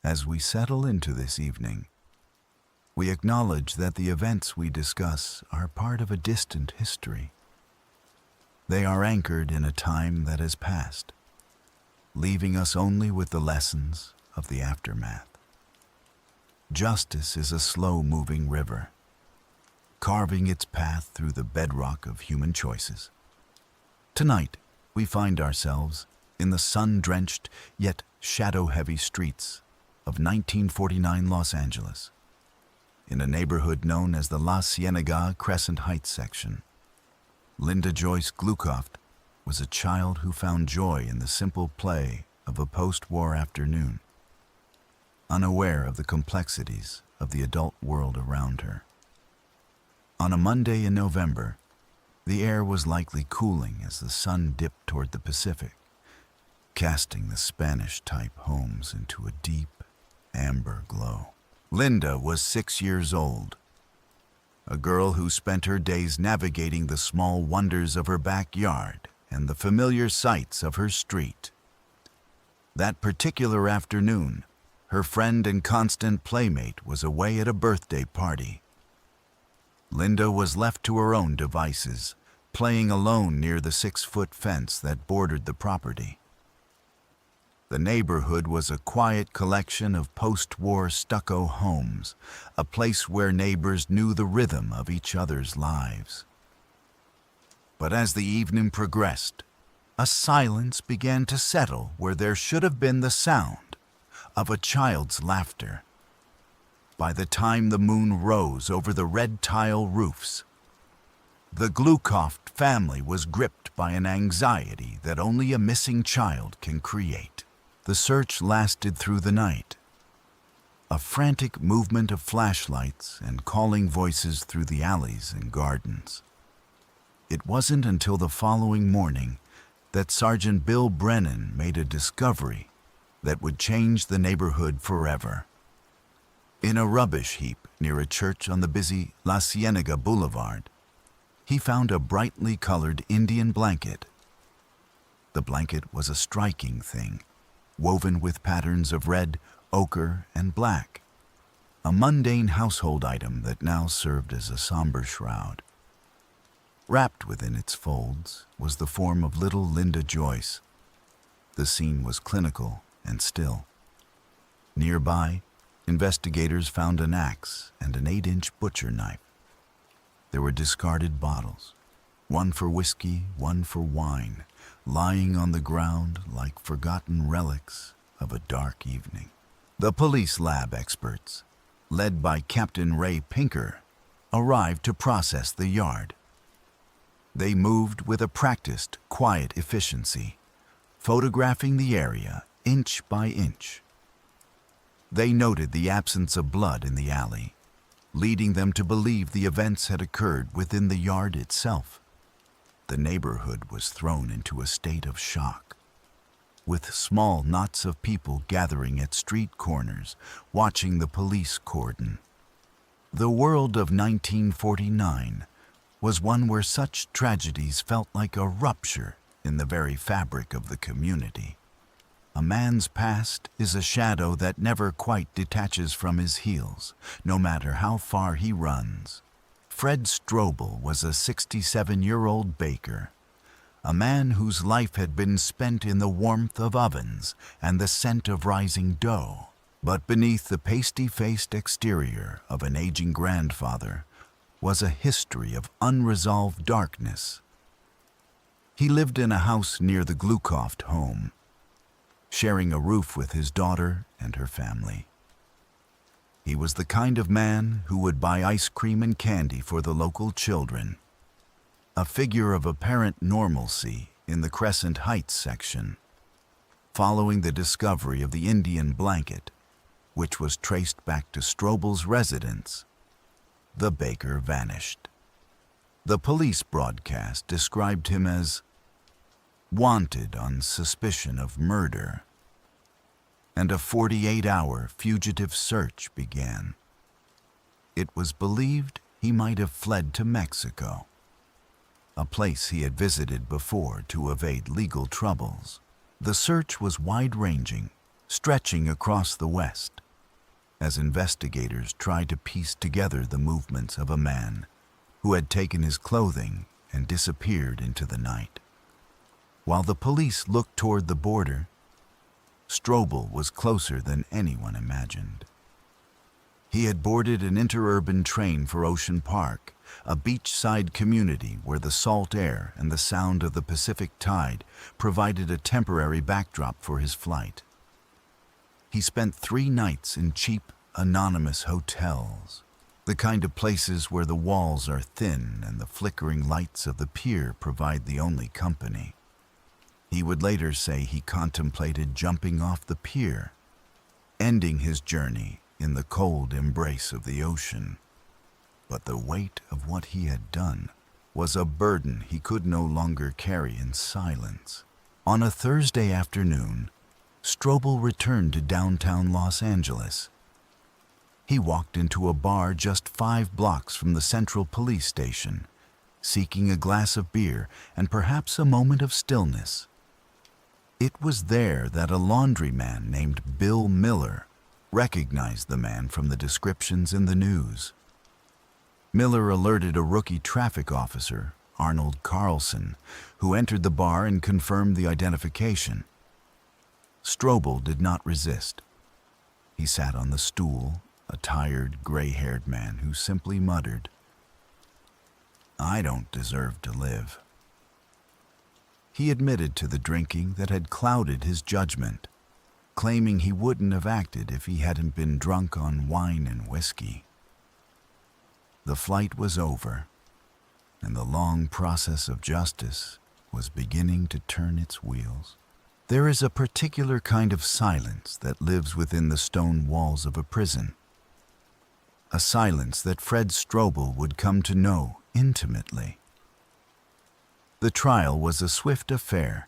As we settle into this evening, we acknowledge that the events we discuss are part of a distant history. They are anchored in a time that has passed, leaving us only with the lessons of the aftermath. Justice is a slow-moving river, carving its path through the bedrock of human choices. Tonight, we find ourselves in the sun-drenched yet shadow-heavy streets of 1949 Los Angeles, in a neighborhood known as the La Cienega Crescent Heights section. Linda Joyce Glukoft was a child who found joy in the simple play of a post-war afternoon, unaware of the complexities of the adult world around her. On a Monday in November, the air was likely cooling as the sun dipped toward the Pacific, casting the Spanish-type homes into a deep, amber glow. Linda was 6 years old, a girl who spent her days navigating the small wonders of her backyard and the familiar sights of her street. That particular afternoon, her friend and constant playmate was away at a birthday party. Linda was left to her own devices, playing alone near the 6-foot fence that bordered the property. The neighborhood was a quiet collection of post-war stucco homes, a place where neighbors knew the rhythm of each other's lives. But as the evening progressed, a silence began to settle where there should have been the sound of a child's laughter. By the time the moon rose over the red tile roofs, the Glukoft family was gripped by an anxiety that only a missing child can create. The search lasted through the night, a frantic movement of flashlights and calling voices through the alleys and gardens. It wasn't until the following morning that Sergeant Bill Brennan made a discovery that would change the neighborhood forever. In a rubbish heap near a church on the busy La Cienega Boulevard, he found a brightly colored Indian blanket. The blanket was a striking thing, woven with patterns of red, ochre, and black, a mundane household item that now served as a somber shroud. Wrapped within its folds was the form of little Linda Joyce. The scene was clinical and still. Nearby, investigators found an axe and an 8-inch butcher knife. There were discarded bottles, one for whiskey, one for wine, lying on the ground like forgotten relics of a dark evening. The police lab experts, led by Captain Ray Pinker, arrived to process the yard. They moved with a practiced, quiet efficiency, photographing the area inch by inch. They noted the absence of blood in the alley, leading them to believe the events had occurred within the yard itself. The neighborhood was thrown into a state of shock, with small knots of people gathering at street corners, watching the police cordon. The world of 1949 was one where such tragedies felt like a rupture in the very fabric of the community. A man's past is a shadow that never quite detaches from his heels, no matter how far he runs. Fred Stroble was a 67-year-old baker, a man whose life had been spent in the warmth of ovens and the scent of rising dough. But beneath the pasty-faced exterior of an aging grandfather was a history of unresolved darkness. He lived in a house near the Glukoft home, sharing a roof with his daughter and her family. He was the kind of man who would buy ice cream and candy for the local children, a figure of apparent normalcy in the Crescent Heights section. Following the discovery of the Indian blanket, which was traced back to Stroble's residence, the baker vanished. The police broadcast described him as wanted on suspicion of murder, and a 48-hour fugitive search began. It was believed he might have fled to Mexico, a place he had visited before to evade legal troubles. The search was wide-ranging, stretching across the west, as investigators tried to piece together the movements of a man who had taken his clothing and disappeared into the night. While the police looked toward the border, Stroble was closer than anyone imagined. He had boarded an interurban train for Ocean Park, a beachside community where the salt air and the sound of the Pacific tide provided a temporary backdrop for his flight. He spent 3 nights in cheap, anonymous hotels, the kind of places where the walls are thin and the flickering lights of the pier provide the only company. He would later say he contemplated jumping off the pier, ending his journey in the cold embrace of the ocean. But the weight of what he had done was a burden he could no longer carry in silence. On a Thursday afternoon, Stroble returned to downtown Los Angeles. He walked into a bar just 5 blocks from the Central Police Station, seeking a glass of beer and perhaps a moment of stillness. It was there that a laundryman named Bill Miller recognized the man from the descriptions in the news. Miller alerted a rookie traffic officer, Arnold Carlson, who entered the bar and confirmed the identification. Stroble did not resist. He sat on the stool, a tired, gray-haired man who simply muttered, "I don't deserve to live." He admitted to the drinking that had clouded his judgment, claiming he wouldn't have acted if he hadn't been drunk on wine and whiskey. The flight was over, and the long process of justice was beginning to turn its wheels. There is a particular kind of silence that lives within the stone walls of a prison, a silence that Fred Stroble would come to know intimately. The trial was a swift affair,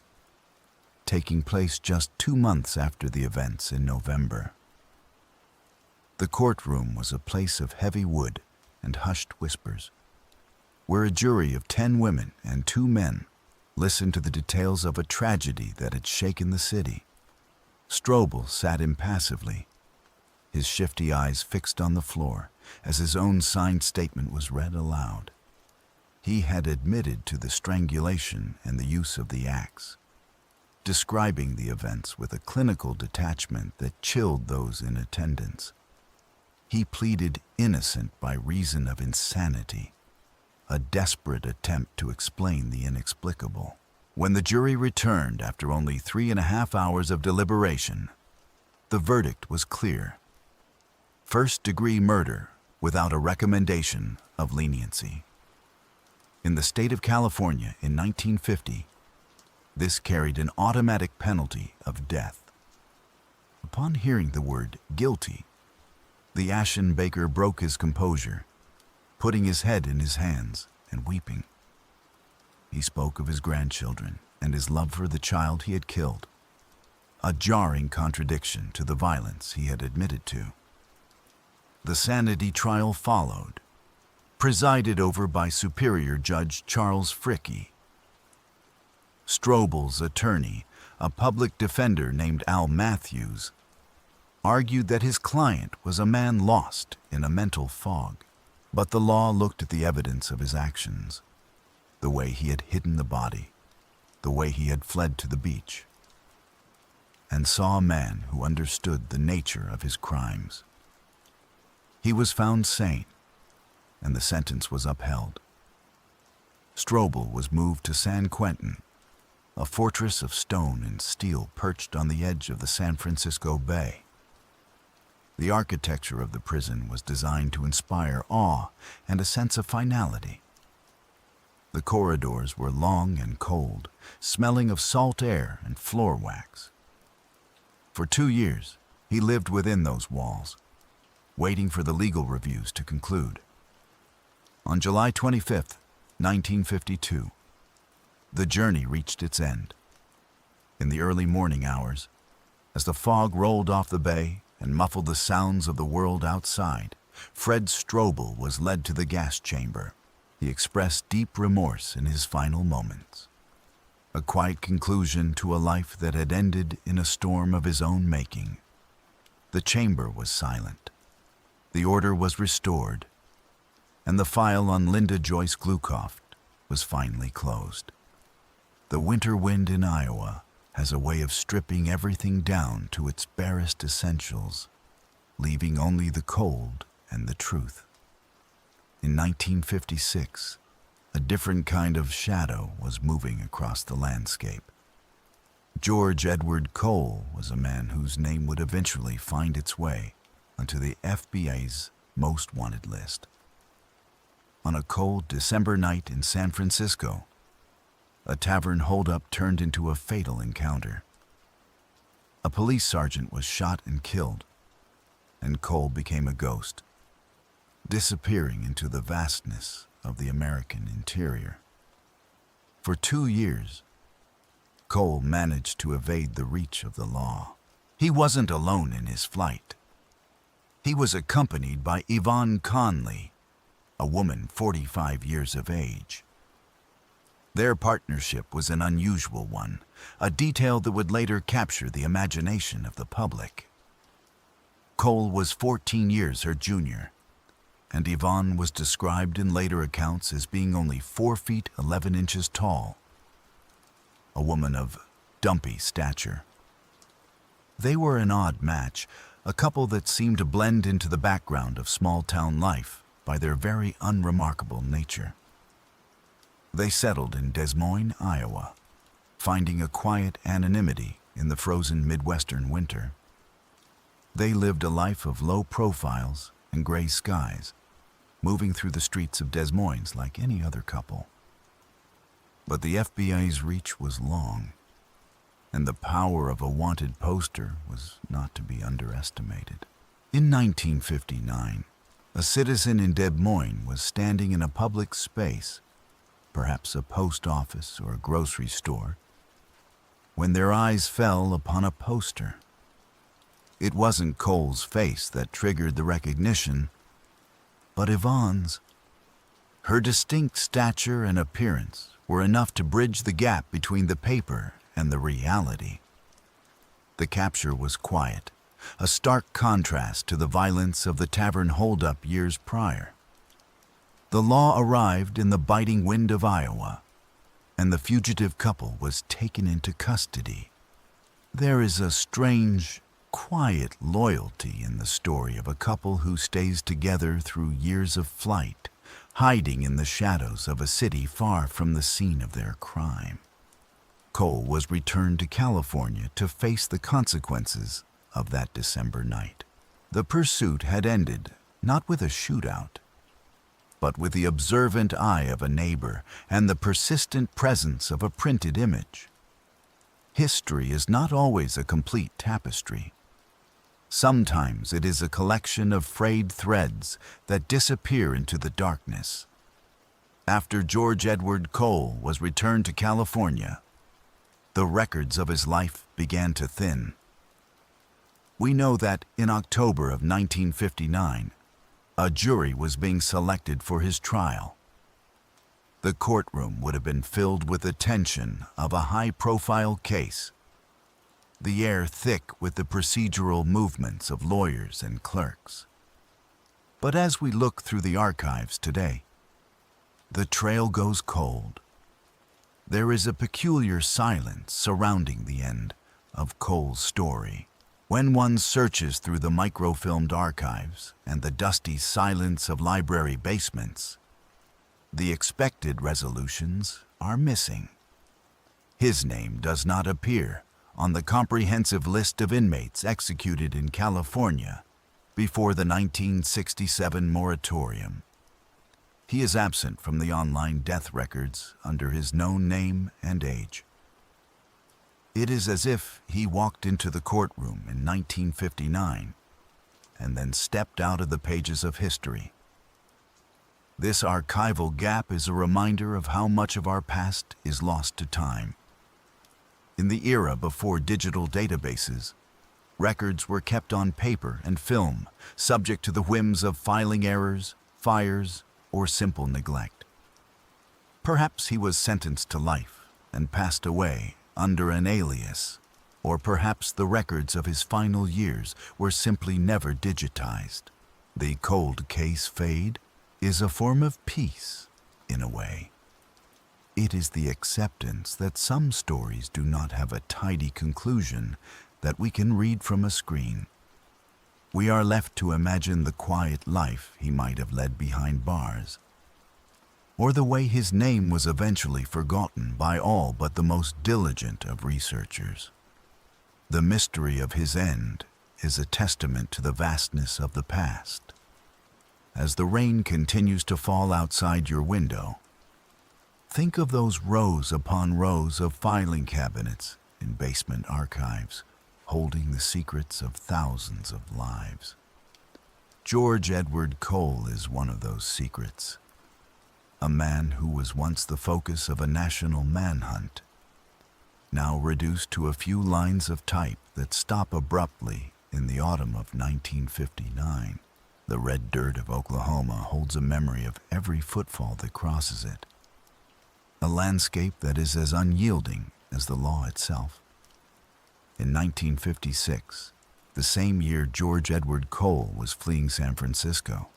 taking place just 2 months after the events in November. The courtroom was a place of heavy wood and hushed whispers, where a jury of 10 women and 2 men listened to the details of a tragedy that had shaken the city. Stroble sat impassively, his shifty eyes fixed on the floor as his own signed statement was read aloud. He had admitted to the strangulation and the use of the axe, describing the events with a clinical detachment that chilled those in attendance. He pleaded innocent by reason of insanity, a desperate attempt to explain the inexplicable. When the jury returned after only 3.5 hours of deliberation, the verdict was clear: first-degree murder without a recommendation of leniency. In the state of California in 1950, this carried an automatic penalty of death. Upon hearing the word guilty, the ashen baker broke his composure, putting his head in his hands and weeping. He spoke of his grandchildren and his love for the child he had killed, a jarring contradiction to the violence he had admitted to. The sanity trial followed, presided over by Superior Judge Charles Fricke. Stroble's attorney, a public defender named Al Matthews, argued that his client was a man lost in a mental fog. But the law looked at the evidence of his actions, the way he had hidden the body, the way he had fled to the beach, and saw a man who understood the nature of his crimes. He was found sane, and the sentence was upheld. Stroble was moved to San Quentin, a fortress of stone and steel perched on the edge of the San Francisco Bay. The architecture of the prison was designed to inspire awe and a sense of finality. The corridors were long and cold, smelling of salt air and floor wax. For 2 years, he lived within those walls, waiting for the legal reviews to conclude. On July 25, 1952, the journey reached its end. In the early morning hours, as the fog rolled off the bay and muffled the sounds of the world outside, Fred Stroble was led to the gas chamber. He expressed deep remorse in his final moments. a quiet conclusion to a life that had ended in a storm of his own making. The chamber was silent. The order was restored, and the file on Linda Joyce Glukoft was finally closed. The winter wind in Iowa has a way of stripping everything down to its barest essentials, leaving only the cold and the truth. In 1956, a different kind of shadow was moving across the landscape. George Edward Cole was a man whose name would eventually find its way onto the FBI's most wanted list. On a cold December night in San Francisco, a tavern holdup turned into a fatal encounter. A police sergeant was shot and killed, and Cole became a ghost, disappearing into the vastness of the American interior. For 2 years, Cole managed to evade the reach of the law. He wasn't alone in his flight. He was accompanied by Yvonne Conley, a woman 45 years of age. Their partnership was an unusual one, a detail that would later capture the imagination of the public. Cole was 14 years her junior, and Yvonne was described in later accounts as being only 4 feet 11 inches tall, a woman of dumpy stature. They were an odd match, a couple that seemed to blend into the background of small-town life by their very unremarkable nature. They settled in Des Moines, Iowa, finding a quiet anonymity in the frozen Midwestern winter. They lived a life of low profiles and gray skies, moving through the streets of Des Moines like any other couple. But the FBI's reach was long, and the power of a wanted poster was not to be underestimated. In 1959, a citizen in Des Moines was standing in a public space, perhaps a post office or a grocery store, when their eyes fell upon a poster. It wasn't Cole's face that triggered the recognition, but Yvonne's. Her distinct stature and appearance were enough to bridge the gap between the paper and the reality. The capture was quiet, a stark contrast to the violence of the tavern holdup years prior. The law arrived in the biting wind of Iowa, and the fugitive couple was taken into custody. There is a strange, quiet loyalty in the story of a couple who stays together through years of flight, hiding in the shadows of a city far from the scene of their crime. Cole was returned to California to face the consequences of that December night. The pursuit had ended not with a shootout, but with the observant eye of a neighbor and the persistent presence of a printed image. History is not always a complete tapestry. Sometimes it is a collection of frayed threads that disappear into the darkness. After George Edward Cole was returned to California, the records of his life began to thin. We know that in October of 1959, a jury was being selected for his trial. The courtroom would have been filled with the tension of a high-profile case, the air thick with the procedural movements of lawyers and clerks. But as we look through the archives today, the trail goes cold. There is a peculiar silence surrounding the end of Cole's story. When one searches through the microfilmed archives and the dusty silence of library basements, the expected resolutions are missing. His name does not appear on the comprehensive list of inmates executed in California before the 1967 moratorium. He is absent from the online death records under his known name and age. It is as if he walked into the courtroom in 1959 and then stepped out of the pages of history. This archival gap is a reminder of how much of our past is lost to time. In the era before digital databases, records were kept on paper and film, subject to the whims of filing errors, fires, or simple neglect. Perhaps he was sentenced to life, and passed away under an alias, or perhaps the records of his final years were simply never digitized. The cold case fade is a form of peace, in a way. It is the acceptance that some stories do not have a tidy conclusion that we can read from a screen. We are left to imagine the quiet life he might have led behind bars, or the way his name was eventually forgotten by all but the most diligent of researchers. The mystery of his end is a testament to the vastness of the past. As the rain continues to fall outside your window, think of those rows upon rows of filing cabinets in basement archives, holding the secrets of thousands of lives. George Edward Cole is one of those secrets. A man who was once the focus of a national manhunt, now reduced to a few lines of type that stop abruptly in the autumn of 1959. The red dirt of Oklahoma holds a memory of every footfall that crosses it, a landscape that is as unyielding as the law itself. In 1956, the same year George Edward Cole was fleeing San Francisco,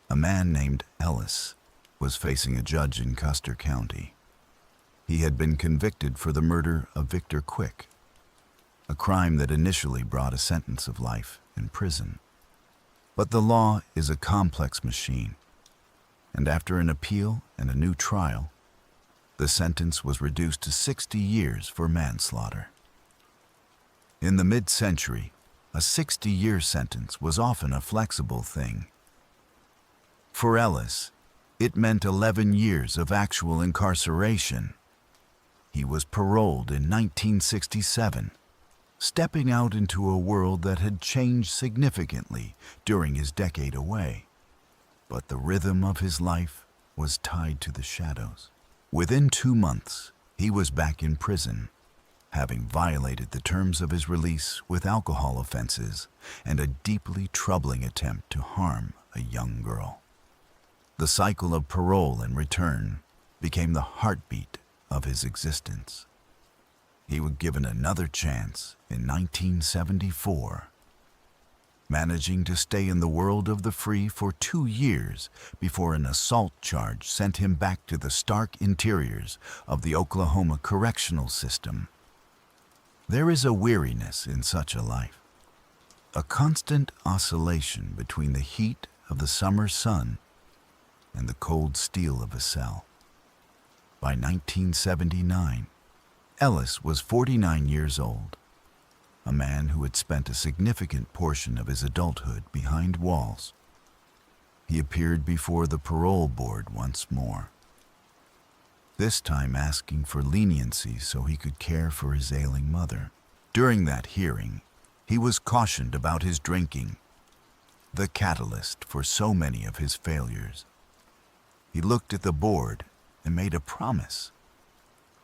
a man named Ellis was facing a judge in Custer County. He had been convicted for the murder of Victor Quick, a crime that initially brought a sentence of life in prison. But the law is a complex machine, and after an appeal and a new trial, the sentence was reduced to 60 years for manslaughter. In the mid-century, a 60-year sentence was often a flexible thing. For Ellis, it meant 11 years of actual incarceration. He was paroled in 1967, stepping out into a world that had changed significantly during his decade away. But the rhythm of his life was tied to the shadows. Within 2 months, he was back in prison, having violated the terms of his release with alcohol offenses and a deeply troubling attempt to harm a young girl. The cycle of parole and return became the heartbeat of his existence. He was given another chance in 1974, managing to stay in the world of the free for 2 years before an assault charge sent him back to the stark interiors of the Oklahoma correctional system. There is a weariness in such a life, a constant oscillation between the heat of the summer sun and the cold steel of a cell. By 1979, Ellis was 49 years old, a man who had spent a significant portion of his adulthood behind walls. He appeared before the parole board once more, this time asking for leniency so he could care for his ailing mother. During that hearing, he was cautioned about his drinking, the catalyst for so many of his failures. He looked at the board and made a promise,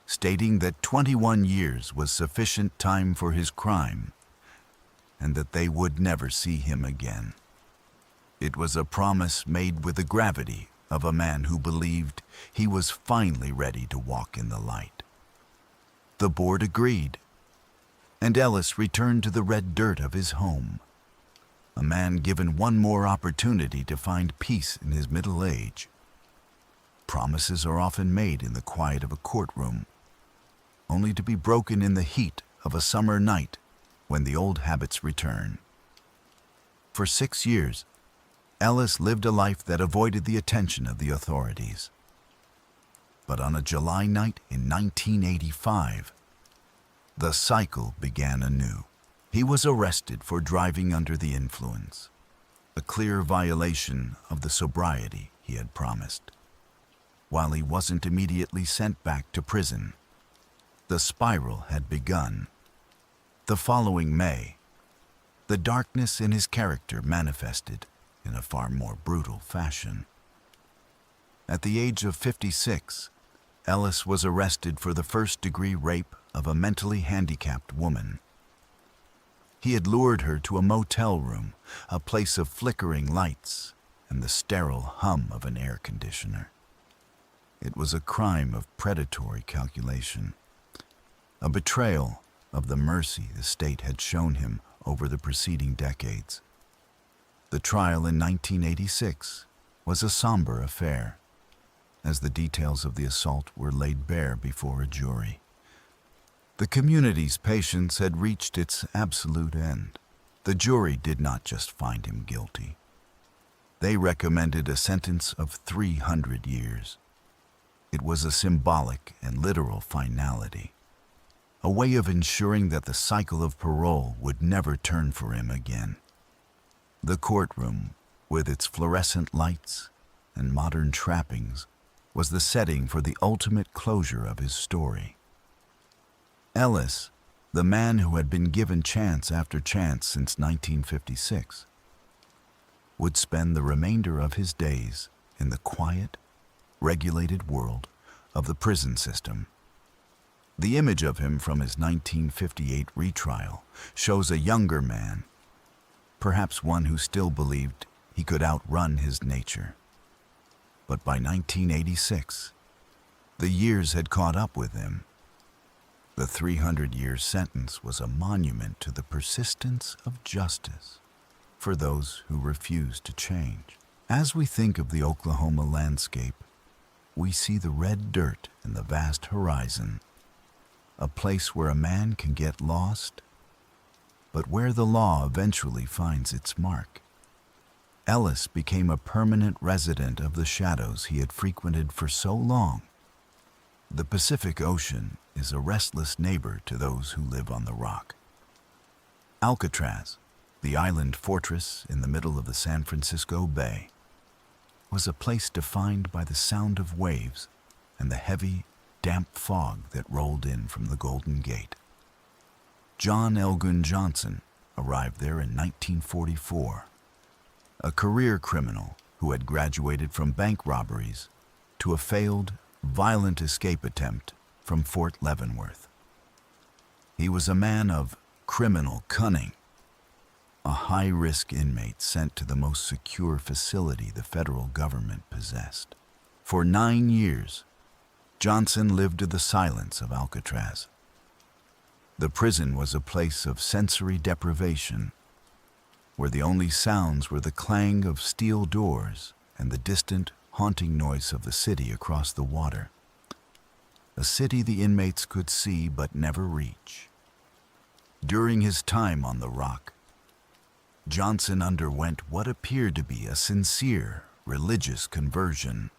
stating that 21 years was sufficient time for his crime and that they would never see him again. It was a promise made with the gravity of a man who believed he was finally ready to walk in the light. The board agreed, and Ellis returned to the red dirt of his home, a man given one more opportunity to find peace in his middle age. Promises are often made in the quiet of a courtroom, only to be broken in the heat of a summer night when the old habits return. For 6 years, Ellis lived a life that avoided the attention of the authorities. But on a July night in 1985, the cycle began anew. He was arrested for driving under the influence, a clear violation of the sobriety he had promised. While he wasn't immediately sent back to prison, the spiral had begun. The following May, the darkness in his character manifested in a far more brutal fashion. At the age of 56, Ellis was arrested for the first-degree rape of a mentally handicapped woman. He had lured her to a motel room, a place of flickering lights and the sterile hum of an air conditioner. It was a crime of predatory calculation, a betrayal of the mercy the state had shown him over the preceding decades. The trial in 1986 was a somber affair, as the details of the assault were laid bare before a jury. The community's patience had reached its absolute end. The jury did not just find him guilty. They recommended a sentence of 300 years. It was a symbolic and literal finality, a way of ensuring that the cycle of parole would never turn for him again. The courtroom, with its fluorescent lights and modern trappings, was the setting for the ultimate closure of his story. Ellis, the man who had been given chance after chance since 1956, would spend the remainder of his days in the quiet, regulated world of the prison system. The image of him from his 1958 retrial shows a younger man, perhaps one who still believed he could outrun his nature. But by 1986, the years had caught up with him. The 300-year sentence was a monument to the persistence of justice for those who refuse to change. As we think of the Oklahoma landscape, we see the red dirt and the vast horizon, a place where a man can get lost, but where the law eventually finds its mark. Ellis became a permanent resident of the shadows he had frequented for so long. The Pacific Ocean is a restless neighbor to those who live on the rock. Alcatraz, the island fortress in the middle of the San Francisco Bay, was a place defined by the sound of waves and the heavy, damp fog that rolled in from the Golden Gate. John Elgin Johnson arrived there in 1944, a career criminal who had graduated from bank robberies to a failed, violent escape attempt from Fort Leavenworth. He was a man of criminal cunning, a high-risk inmate sent to the most secure facility the federal government possessed. For 9 years, Johnson lived in the silence of Alcatraz. The prison was a place of sensory deprivation, where the only sounds were the clang of steel doors and the distant, haunting noise of the city across the water, a city the inmates could see but never reach. During his time on the rock, Johnson underwent what appeared to be a sincere religious conversion.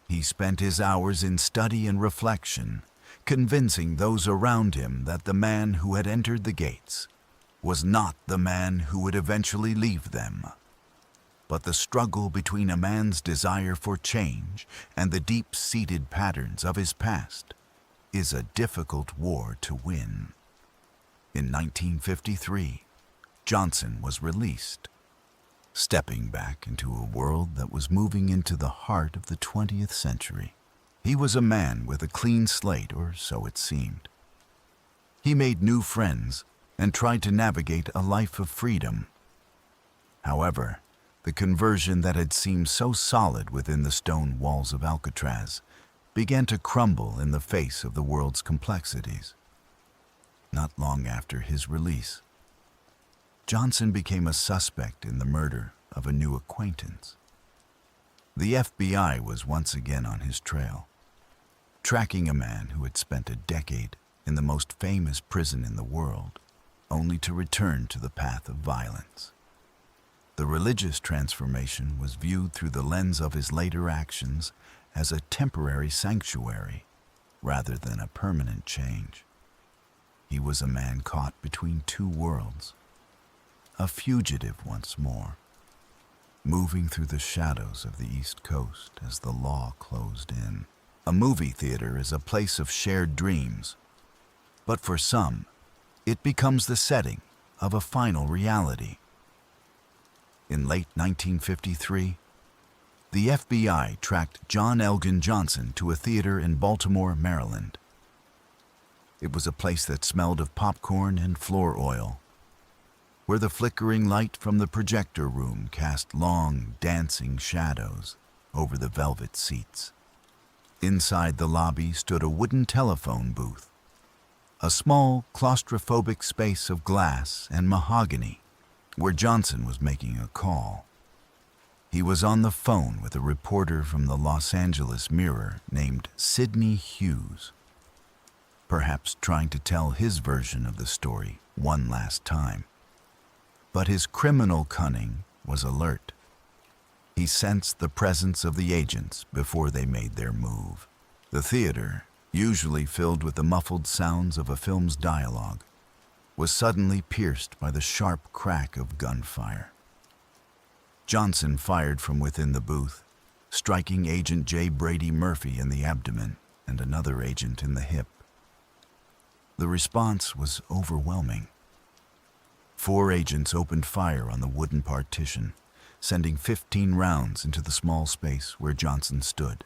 He spent his hours in study and reflection, convincing those around him that the man who had entered the gates was not the man who would eventually leave them. But the struggle between a man's desire for change and the deep-seated patterns of his past is a difficult war to win. In 1953, Johnson was released, stepping back into a world that was moving into the heart of the 20th century. He was a man with a clean slate, or so it seemed. He made new friends and tried to navigate a life of freedom. However, the conversion that had seemed so solid within the stone walls of Alcatraz began to crumble in the face of the world's complexities. Not long after his release, Johnson became a suspect in the murder of a new acquaintance. The FBI was once again on his trail, tracking a man who had spent a decade in the most famous prison in the world, only to return to the path of violence. The religious transformation was viewed through the lens of his later actions as a temporary sanctuary rather than a permanent change. He was a man caught between two worlds, a fugitive once more, moving through the shadows of the East Coast as the law closed in. A movie theater is a place of shared dreams, but for some, it becomes the setting of a final reality. In late 1953, the FBI tracked John Elgin Johnson to a theater in Baltimore, Maryland. It was a place that smelled of popcorn and floor oil, where the flickering light from the projector room cast long, dancing shadows over the velvet seats. Inside the lobby stood a wooden telephone booth, a small claustrophobic space of glass and mahogany where Johnson was making a call. He was on the phone with a reporter from the Los Angeles Mirror named Sidney Hughes, perhaps trying to tell his version of the story one last time. But his criminal cunning was alert. He sensed the presence of the agents before they made their move. The theater, usually filled with the muffled sounds of a film's dialogue, was suddenly pierced by the sharp crack of gunfire. Johnson fired from within the booth, striking Agent J. Brady Murphy in the abdomen and another agent in the hip. The response was overwhelming. 4 agents opened fire on the wooden partition, sending 15 rounds into the small space where Johnson stood.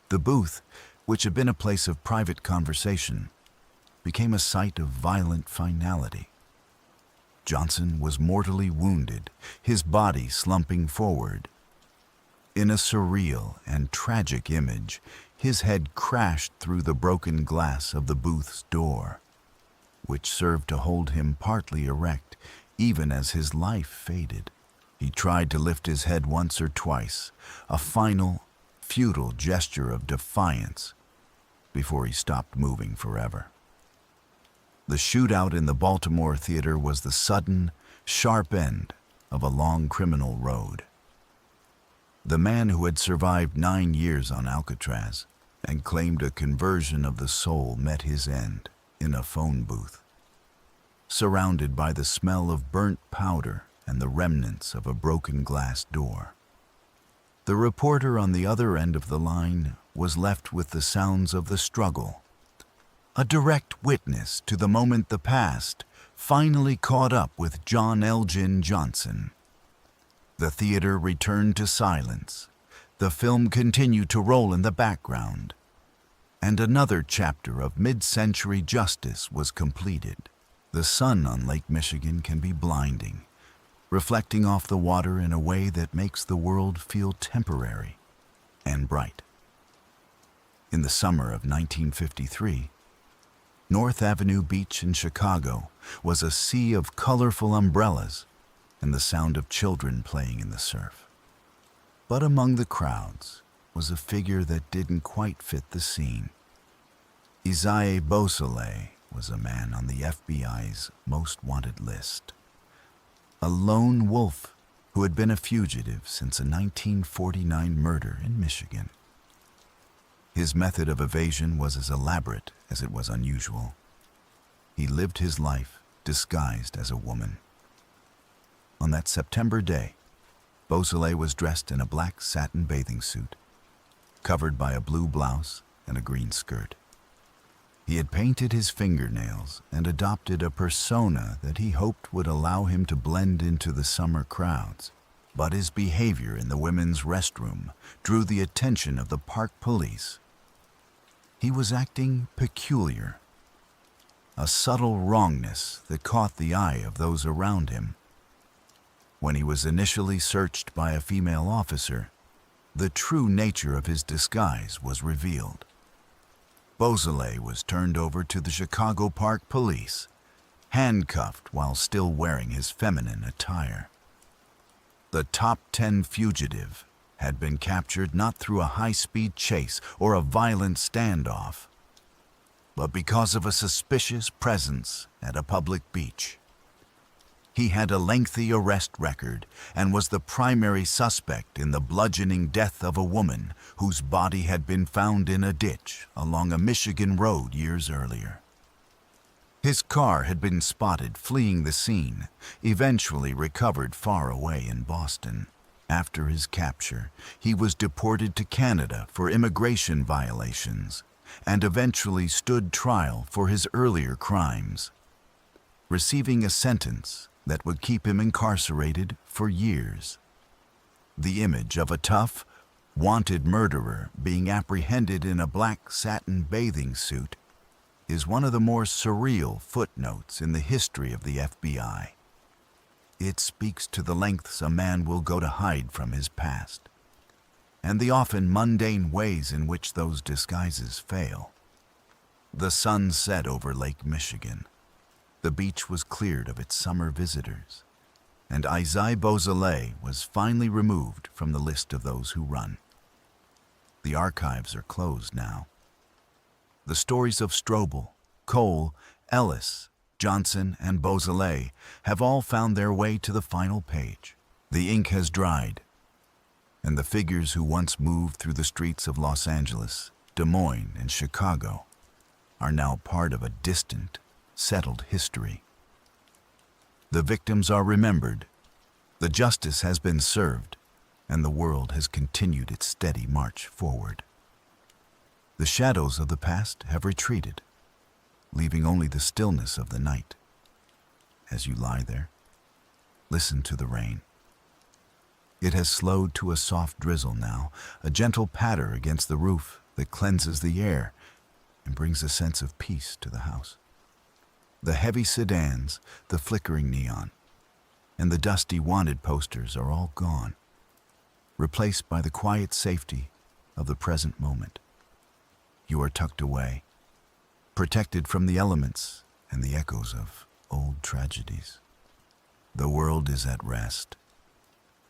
The booth, which had been a place of private conversation, became a site of violent finality. Johnson was mortally wounded, his body slumping forward. In a surreal and tragic image, his head crashed through the broken glass of the booth's door, which served to hold him partly erect even as his life faded. He tried to lift his head once or twice, a final, futile gesture of defiance, before he stopped moving forever. The shootout in the Baltimore theater was the sudden, sharp end of a long criminal road. The man who had survived 9 years on Alcatraz and claimed a conversion of the soul met his end in a phone booth, surrounded by the smell of burnt powder and the remnants of a broken glass door. The reporter on the other end of the line was left with the sounds of the struggle, a direct witness to the moment the past finally caught up with John Elgin Johnson. The theater returned to silence. The film continued to roll in the background, and another chapter of mid-century justice was completed. The sun on Lake Michigan can be blinding, reflecting off the water in a way that makes the world feel temporary and bright. In the summer of 1953, North Avenue Beach in Chicago was a sea of colorful umbrellas and the sound of children playing in the surf. But among the crowds was a figure that didn't quite fit the scene. Isaie Beausoleil was a man on the FBI's most wanted list, a lone wolf who had been a fugitive since a 1949 murder in Michigan. His method of evasion was as elaborate as it was unusual. He lived his life disguised as a woman. On that September day, Beausoleil was dressed in a black satin bathing suit, covered by a blue blouse and a green skirt. He had painted his fingernails and adopted a persona that he hoped would allow him to blend into the summer crowds. But his behavior in the women's restroom drew the attention of the park police. He was acting peculiar, a subtle wrongness that caught the eye of those around him. When he was initially searched by a female officer, the true nature of his disguise was revealed. Beausoleil was turned over to the Chicago Park Police, handcuffed while still wearing his feminine attire. The top 10 fugitive had been captured not through a high-speed chase or a violent standoff, but because of a suspicious presence at a public beach. He had a lengthy arrest record and was the primary suspect in the bludgeoning death of a woman whose body had been found in a ditch along a Michigan road years earlier. His car had been spotted fleeing the scene, eventually recovered far away in Boston. After his capture, he was deported to Canada for immigration violations and eventually stood trial for his earlier crimes, receiving a sentence that would keep him incarcerated for years. The image of a tough, wanted murderer being apprehended in a black satin bathing suit is one of the more surreal footnotes in the history of the FBI. It speaks to the lengths a man will go to hide from his past. and the often mundane ways in which those disguises fail. The sun set over Lake Michigan. The beach was cleared of its summer visitors, and Isaie Beausoleil was finally removed from the list of those who run. The archives are closed now. The stories of Stroble, Cole, Ellis, Johnson, and Beausoleil have all found their way to the final page. The ink has dried, and the figures who once moved through the streets of Los Angeles, Des Moines, and Chicago are now part of a distant, settled history. The victims are remembered, the justice has been served, and the world has continued its steady march forward. The shadows of the past have retreated, leaving only the stillness of the night. As you lie there, listen to the rain. It has slowed to a soft drizzle now, a gentle patter against the roof that cleanses the air and brings a sense of peace to the house. The heavy sedans, the flickering neon, and the dusty wanted posters are all gone, replaced by the quiet safety of the present moment. You are tucked away, protected from the elements and the echoes of old tragedies. The world is at rest,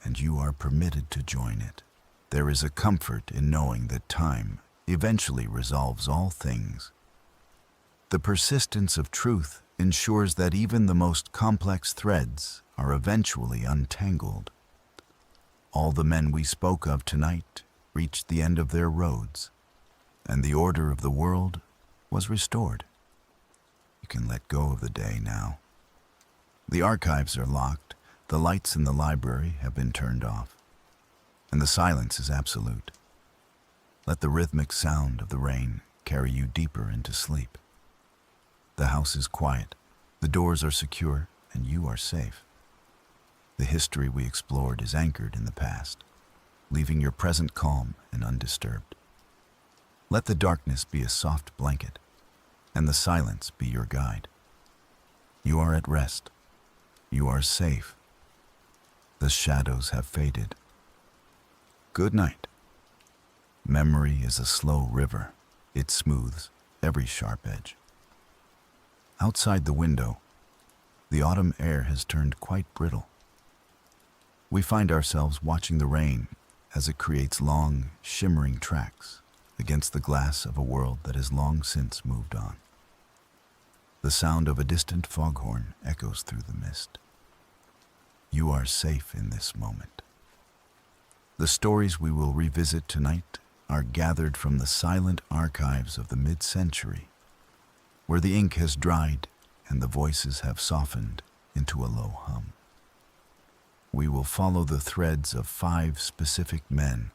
and you are permitted to join it. There is a comfort in knowing that time eventually resolves all things. The persistence of truth ensures that even the most complex threads are eventually untangled. All the men we spoke of tonight reached the end of their roads, and the order of the world was restored. You can let go of the day now. The archives are locked, the lights in the library have been turned off, and the silence is absolute. Let the rhythmic sound of the rain carry you deeper into sleep. The house is quiet, the doors are secure, and you are safe. The history we explored is anchored in the past, leaving your present calm and undisturbed. Let the darkness be a soft blanket, and the silence be your guide. You are at rest. You are safe. The shadows have faded. Good night. Memory is a slow river. It smooths every sharp edge. Outside the window, the autumn air has turned quite brittle. We find ourselves watching the rain as it creates long, shimmering tracks against the glass of a world that has long since moved on. The sound of a distant foghorn echoes through the mist. You are safe in this moment. The stories we will revisit tonight are gathered from the silent archives of the mid-century, where the ink has dried and the voices have softened into a low hum. We will follow the threads of 5 specific men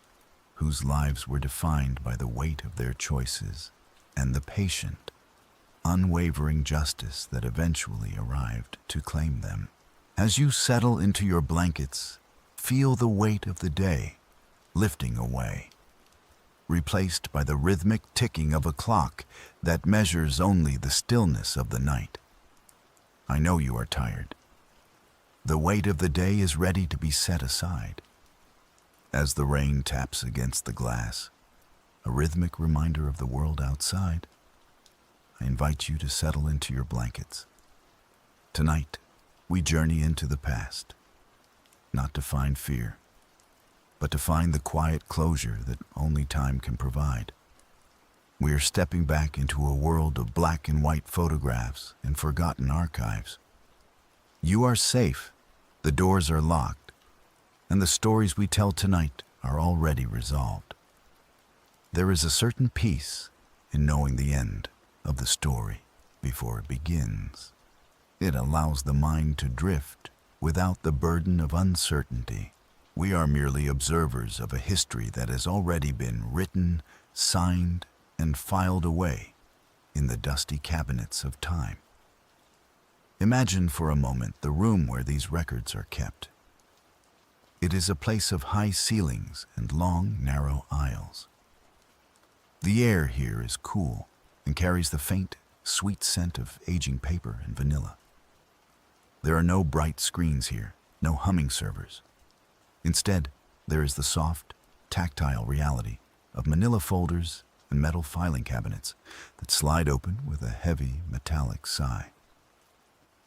whose lives were defined by the weight of their choices and the patient, unwavering justice that eventually arrived to claim them. As you settle into your blankets, feel the weight of the day lifting away, replaced by the rhythmic ticking of a clock that measures only the stillness of the night. I know you are tired. The weight of the day is ready to be set aside. As the rain taps against the glass, a rhythmic reminder of the world outside, I invite you to settle into your blankets. Tonight, we journey into the past, not to find fear, but to find the quiet closure that only time can provide. We are stepping back into a world of black and white photographs and forgotten archives. You are safe, the doors are locked, and the stories we tell tonight are already resolved. There is a certain peace in knowing the end of the story before it begins. It allows the mind to drift without the burden of uncertainty. We are merely observers of a history that has already been written, signed, and filed away in the dusty cabinets of time. Imagine for a moment the room where these records are kept. It is a place of high ceilings and long, narrow aisles. The air here is cool and carries the faint, sweet scent of aging paper and vanilla. There are no bright screens here, no humming servers. Instead, there is the soft, tactile reality of manila folders and metal filing cabinets that slide open with a heavy metallic sigh.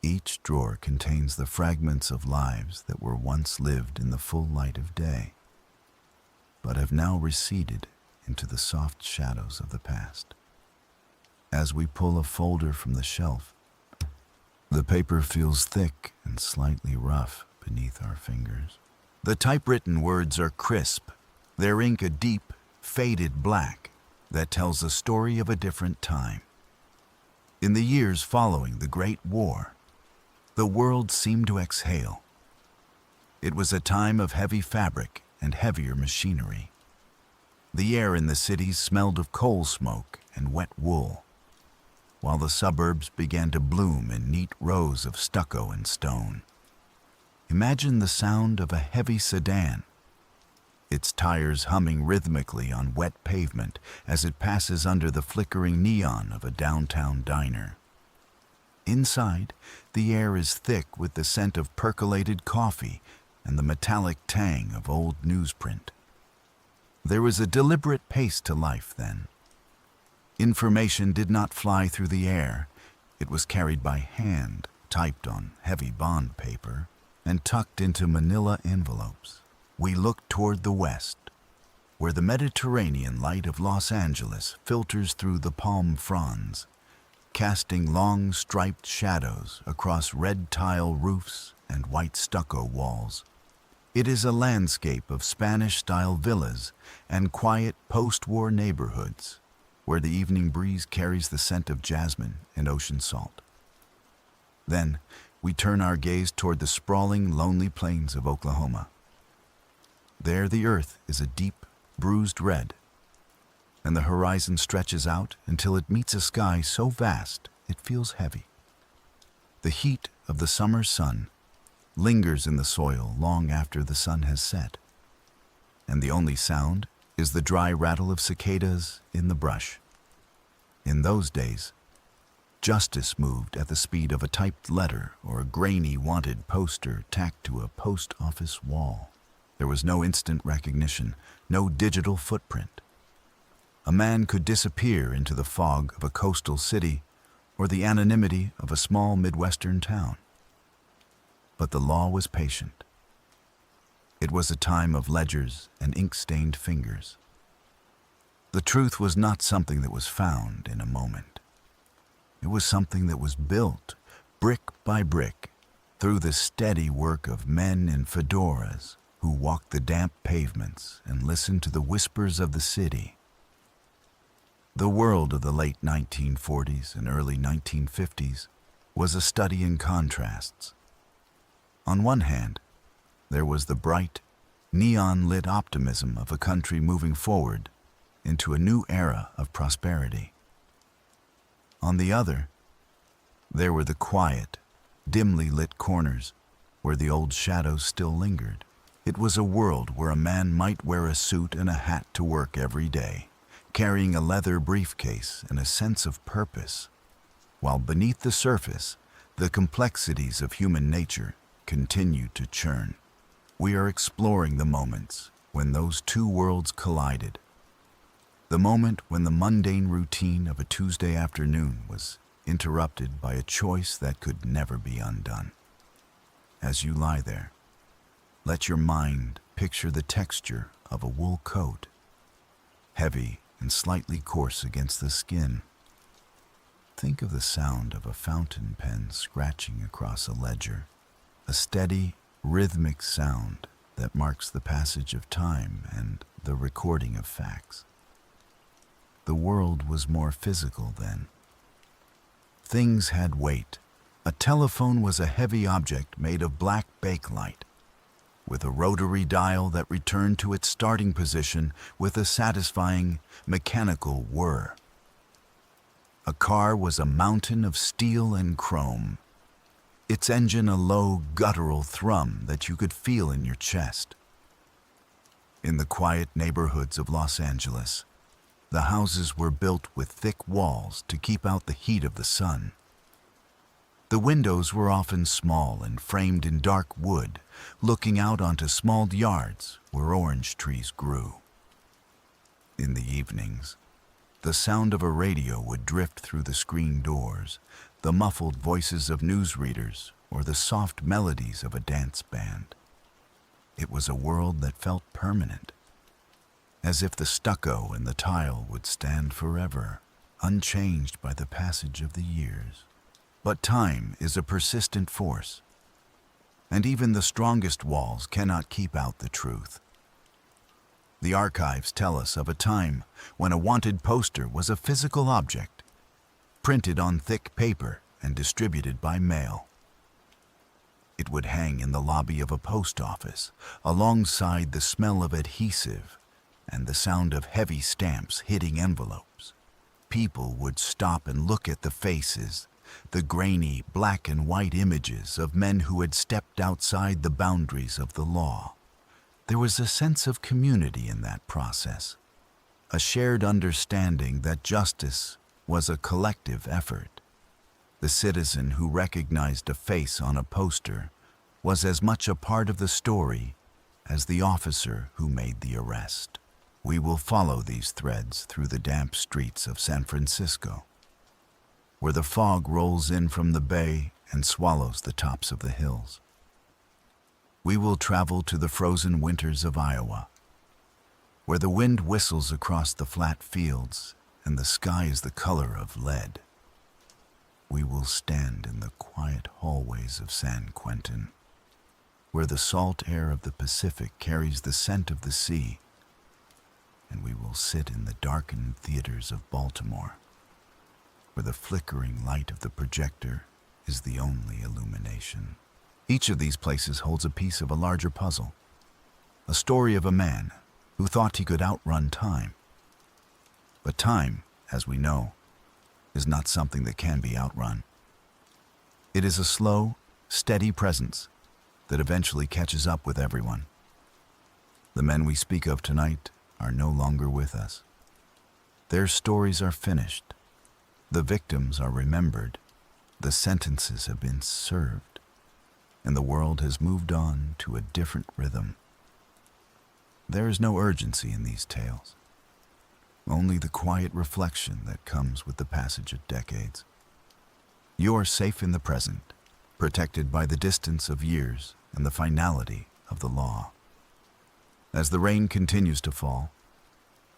Each drawer contains the fragments of lives that were once lived in the full light of day, but have now receded into the soft shadows of the past. As we pull a folder from the shelf, the paper feels thick and slightly rough beneath our fingers. The typewritten words are crisp, their ink a deep, faded black that tells the story of a different time. In the years following the Great War, the world seemed to exhale. It was a time of heavy fabric and heavier machinery. The air in the cities smelled of coal smoke and wet wool, while the suburbs began to bloom in neat rows of stucco and stone. Imagine the sound of a heavy sedan, its tires humming rhythmically on wet pavement as it passes under the flickering neon of a downtown diner. Inside, the air is thick with the scent of percolated coffee and the metallic tang of old newsprint. There was a deliberate pace to life then. Information did not fly through the air. It was carried by hand, typed on heavy bond paper, and tucked into manila envelopes. We looked toward the west, where the Mediterranean light of Los Angeles filters through the palm fronds, casting long striped shadows across red tile roofs and white stucco walls. It is a landscape of Spanish-style villas and quiet post-war neighborhoods, where the evening breeze carries the scent of jasmine and ocean salt. Then, we turn our gaze toward the sprawling, lonely plains of Oklahoma. There the earth is a deep, bruised red, and the horizon stretches out until it meets a sky so vast it feels heavy. The heat of the summer sun lingers in the soil long after the sun has set, and the only sound is the dry rattle of cicadas in the brush. In those days, justice moved at the speed of a typed letter or a grainy wanted poster tacked to a post office wall. There was no instant recognition, no digital footprint. A man could disappear into the fog of a coastal city or the anonymity of a small Midwestern town. But the law was patient. It was a time of ledgers and ink-stained fingers. The truth was not something that was found in a moment. It was something that was built, brick by brick, through the steady work of men in fedoras who walked the damp pavements and listened to the whispers of the city. The world of the late 1940s and early 1950s was a study in contrasts. On one hand, there was the bright, neon-lit optimism of a country moving forward into a new era of prosperity. On the other, there were the quiet, dimly lit corners where the old shadows still lingered. It was a world where a man might wear a suit and a hat to work every day, carrying a leather briefcase and a sense of purpose, while beneath the surface, the complexities of human nature continued to churn. We are exploring the moments when those two worlds collided. The moment when the mundane routine of a Tuesday afternoon was interrupted by a choice that could never be undone. As you lie there, let your mind picture the texture of a wool coat, heavy and slightly coarse against the skin. Think of the sound of a fountain pen scratching across a ledger, a steady, rhythmic sound that marks the passage of time and the recording of facts. The world was more physical then. Things had weight. A telephone was a heavy object made of black bakelite, with a rotary dial that returned to its starting position with a satisfying mechanical whir. A car was a mountain of steel and chrome, its engine a low, guttural thrum that you could feel in your chest. In the quiet neighborhoods of Los Angeles, the houses were built with thick walls to keep out the heat of the sun. The windows were often small and framed in dark wood, looking out onto small yards where orange trees grew. In the evenings, the sound of a radio would drift through the screen doors, the muffled voices of newsreaders, or the soft melodies of a dance band. It was a world that felt permanent, as if the stucco and the tile would stand forever, unchanged by the passage of the years. But time is a persistent force, and even the strongest walls cannot keep out the truth. The archives tell us of a time when a wanted poster was a physical object, printed on thick paper and distributed by mail. It would hang in the lobby of a post office, alongside the smell of adhesive and the sound of heavy stamps hitting envelopes. People would stop and look at the faces, the grainy black and white images of men who had stepped outside the boundaries of the law. There was a sense of community in that process, a shared understanding that justice was a collective effort. The citizen who recognized a face on a poster was as much a part of the story as the officer who made the arrest. We will follow these threads through the damp streets of San Francisco, where the fog rolls in from the bay and swallows the tops of the hills. We will travel to the frozen winters of Iowa, where the wind whistles across the flat fields and the sky is the color of lead. We will stand in the quiet hallways of San Quentin, where the salt air of the Pacific carries the scent of the sea, and we will sit in the darkened theaters of Baltimore, where the flickering light of the projector is the only illumination. Each of these places holds a piece of a larger puzzle, a story of a man who thought he could outrun time. But time, as we know, is not something that can be outrun. It is a slow, steady presence that eventually catches up with everyone. The men we speak of tonight are no longer with us. Their stories are finished. The victims are remembered. The sentences have been served, and the world has moved on to a different rhythm. There is no urgency in these tales, only the quiet reflection that comes with the passage of decades. You are safe in the present, protected by the distance of years and the finality of the law. As the rain continues to fall,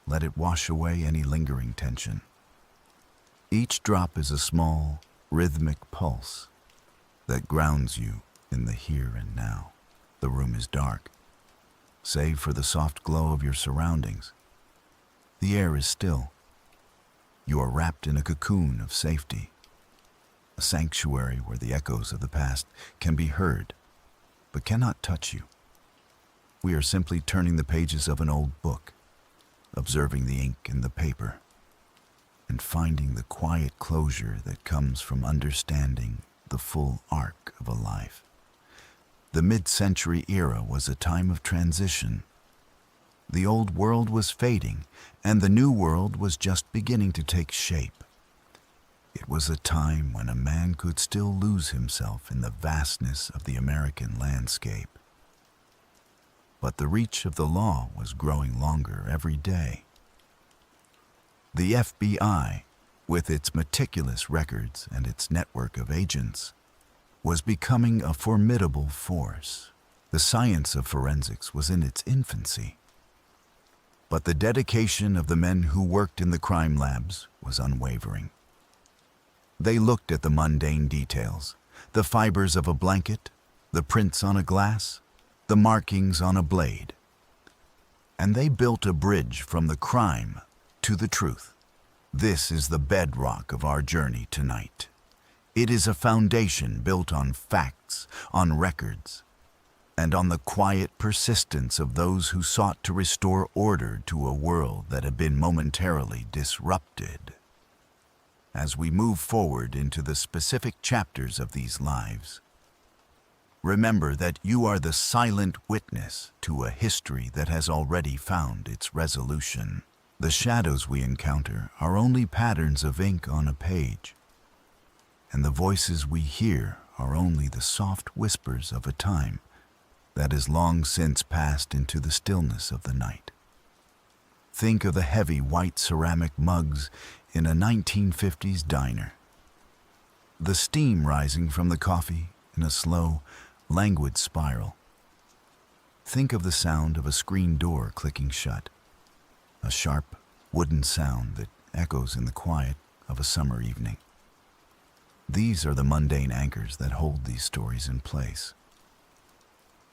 let it wash away any lingering tension. Each drop is a small, rhythmic pulse that grounds you in the here and now. The room is dark, save for the soft glow of your surroundings. The air is still. You are wrapped in a cocoon of safety, a sanctuary where the echoes of the past can be heard, but cannot touch you. We are simply turning the pages of an old book, observing the ink in the paper, and finding the quiet closure that comes from understanding the full arc of a life. The mid-century era was a time of transition. The old world was fading, and the new world was just beginning to take shape. It was a time when a man could still lose himself in the vastness of the American landscape. But the reach of the law was growing longer every day. The FBI, with its meticulous records and its network of agents, was becoming a formidable force. The science of forensics was in its infancy, but the dedication of the men who worked in the crime labs was unwavering. They looked at the mundane details, the fibers of a blanket, the prints on a glass, the markings on a blade, and they built a bridge from the crime to the truth. This is the bedrock of our journey tonight. It is a foundation built on facts, on records, and on the quiet persistence of those who sought to restore order to a world that had been momentarily disrupted. As we move forward into the specific chapters of these lives, remember that you are the silent witness to a history that has already found its resolution. The shadows we encounter are only patterns of ink on a page, and the voices we hear are only the soft whispers of a time that has long since passed into the stillness of the night. Think of the heavy white ceramic mugs in a 1950s diner. The steam rising from the coffee in a slow, languid spiral. Think of the sound of a screen door clicking shut, a sharp, wooden sound that echoes in the quiet of a summer evening. These are the mundane anchors that hold these stories in place.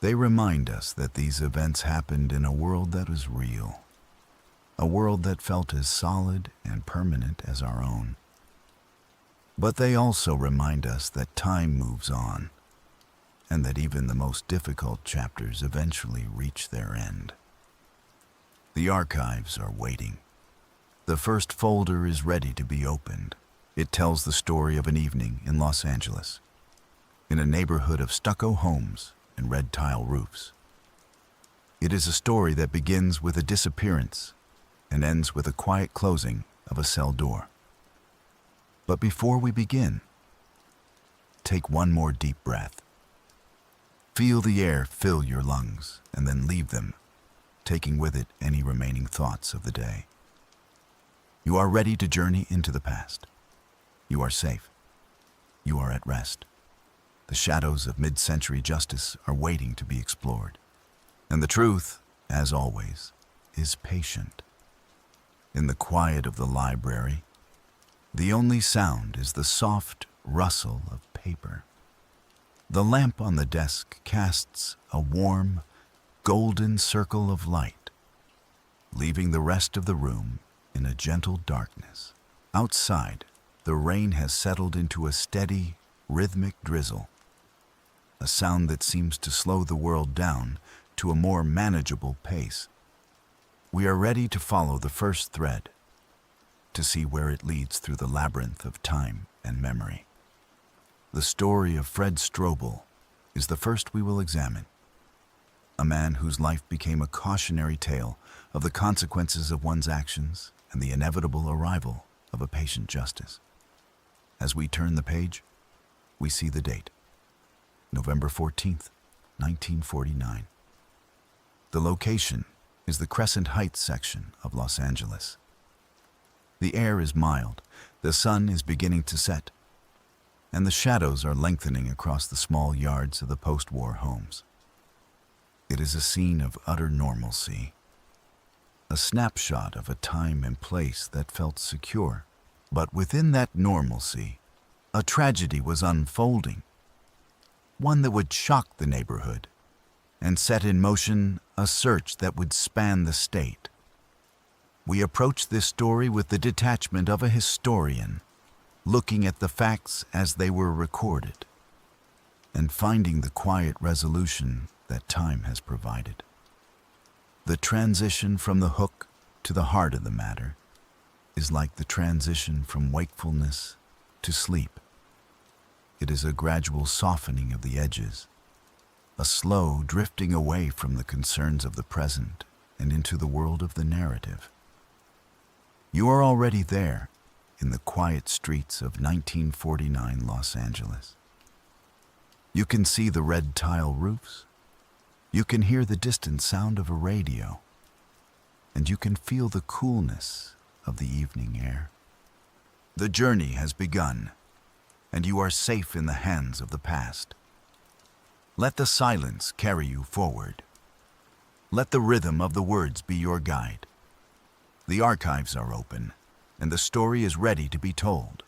They remind us that these events happened in a world that was real, a world that felt as solid and permanent as our own. But they also remind us that time moves on, and that even the most difficult chapters eventually reach their end. The archives are waiting. The first folder is ready to be opened. It tells the story of an evening in Los Angeles, in a neighborhood of stucco homes and red tile roofs. It is a story that begins with a disappearance and ends with a quiet closing of a cell door. But before we begin, take one more deep breath. Feel the air fill your lungs and then leave them, taking with it any remaining thoughts of the day. You are ready to journey into the past. You are safe. You are at rest. The shadows of mid-century justice are waiting to be explored. And the truth, as always, is patient. In the quiet of the library, the only sound is the soft rustle of paper. The lamp on the desk casts a warm, golden circle of light, leaving the rest of the room in a gentle darkness. Outside, the rain has settled into a steady, rhythmic drizzle, a sound that seems to slow the world down to a more manageable pace. We are ready to follow the first thread, to see where it leads through the labyrinth of time and memory. The story of Fred Stroble is the first we will examine, a man whose life became a cautionary tale of the consequences of one's actions and the inevitable arrival of a patient justice. As we turn the page, we see the date, November 14th, 1949. The location is the Crescent Heights section of Los Angeles. The air is mild, the sun is beginning to set, and the shadows are lengthening across the small yards of the post-war homes. It is a scene of utter normalcy, a snapshot of a time and place that felt secure. But within that normalcy, a tragedy was unfolding, one that would shock the neighborhood and set in motion a search that would span the state. We approach this story with the detachment of a historian, looking at the facts as they were recorded and finding the quiet resolution that time has provided. The transition from the hook to the heart of the matter is like the transition from wakefulness to sleep. It is a gradual softening of the edges, a slow drifting away from the concerns of the present and into the world of the narrative. You are already there in the quiet streets of 1949 Los Angeles. You can see the red tile roofs, you can hear the distant sound of a radio, and you can feel the coolness of the evening air. The journey has begun, and you are safe in the hands of the past. Let the silence carry you forward. Let the rhythm of the words be your guide. The archives are open, and the story is ready to be told.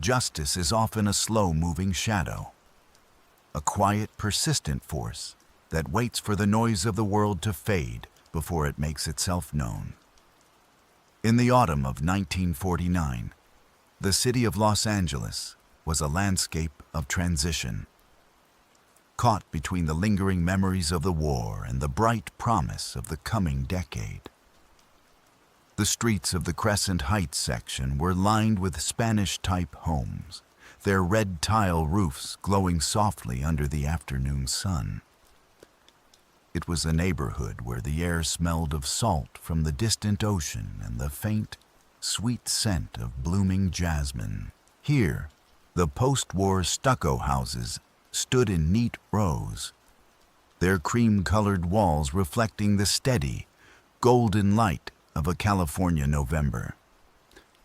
Justice is often a slow-moving shadow, a quiet, persistent force that waits for the noise of the world to fade before it makes itself known. In the autumn of 1949, the city of Los Angeles was a landscape of transition. Caught between the lingering memories of the war and the bright promise of the coming decade. The streets of the Crescent Heights section were lined with Spanish-type homes, their red tile roofs glowing softly under the afternoon sun. It was a neighborhood where the air smelled of salt from the distant ocean and the faint, sweet scent of blooming jasmine. Here, the post-war stucco houses stood in neat rows, their cream-colored walls reflecting the steady, golden light of a California November.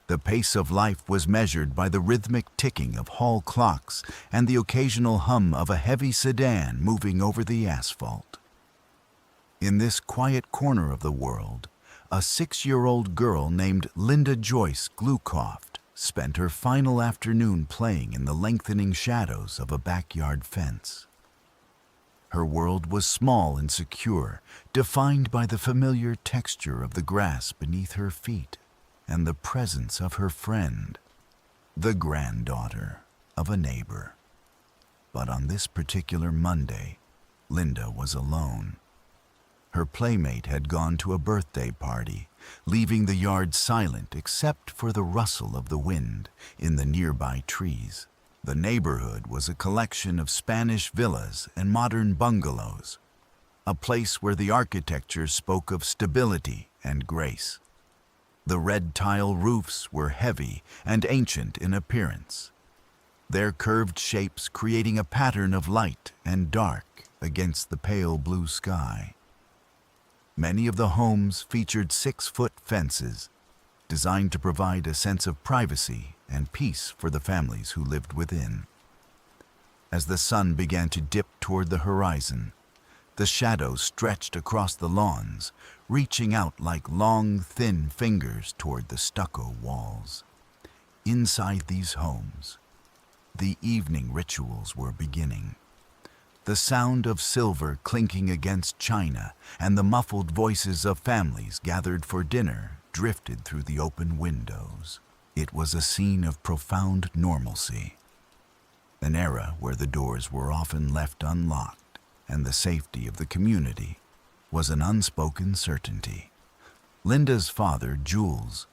The pace of life was measured by the rhythmic ticking of hall clocks and the occasional hum of a heavy sedan moving over the asphalt. In this quiet corner of the world, a 6-year-old girl named Linda Joyce Glucoft spent her final afternoon playing in the lengthening shadows of a backyard fence. Her world was small and secure, defined by the familiar texture of the grass beneath her feet and the presence of her friend, the granddaughter of a neighbor. But on this particular Monday, Linda was alone. Her playmate had gone to a birthday party, leaving the yard silent except for the rustle of the wind in the nearby trees. The neighborhood was a collection of Spanish villas and modern bungalows, a place where the architecture spoke of stability and grace. The red tile roofs were heavy and ancient in appearance, their curved shapes creating a pattern of light and dark against the pale blue sky. Many of the homes featured 6-foot fences, designed to provide a sense of privacy and peace for the families who lived within. As the sun began to dip toward the horizon, the shadows stretched across the lawns, reaching out like long, thin fingers toward the stucco walls. Inside these homes, the evening rituals were beginning. The sound of silver clinking against china and the muffled voices of families gathered for dinner drifted through the open windows. It was a scene of profound normalcy, an era where the doors were often left unlocked and the safety of the community was an unspoken certainty. Linda's father, Jules,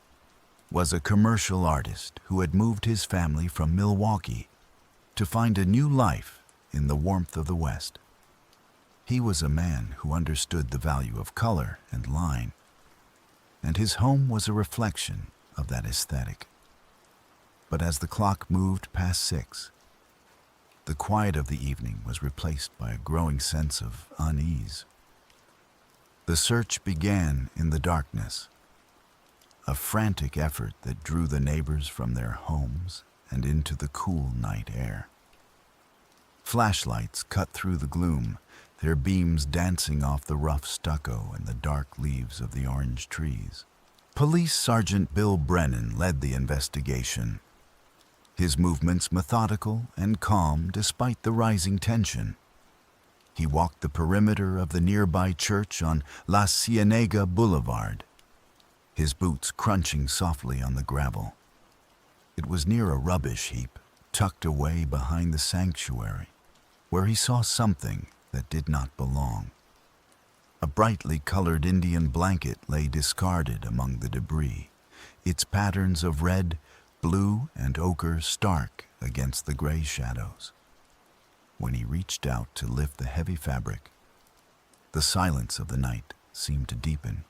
was a commercial artist who had moved his family from Milwaukee to find a new life in the warmth of the West. He was a man who understood the value of color and line, and his home was a reflection of that aesthetic. But as the clock moved past 6, the quiet of the evening was replaced by a growing sense of unease. The search began in the darkness, a frantic effort that drew the neighbors from their homes and into the cool night air. Flashlights cut through the gloom, their beams dancing off the rough stucco and the dark leaves of the orange trees. Police Sergeant Bill Brennan led the investigation, his movements methodical and calm despite the rising tension. He walked the perimeter of the nearby church on La Cienega Boulevard, his boots crunching softly on the gravel. It was near a rubbish heap, tucked away behind the sanctuary, where he saw something that did not belong. A brightly colored Indian blanket lay discarded among the debris, its patterns of red, blue, and ochre stark against the gray shadows. When he reached out to lift the heavy fabric, the silence of the night seemed to deepen.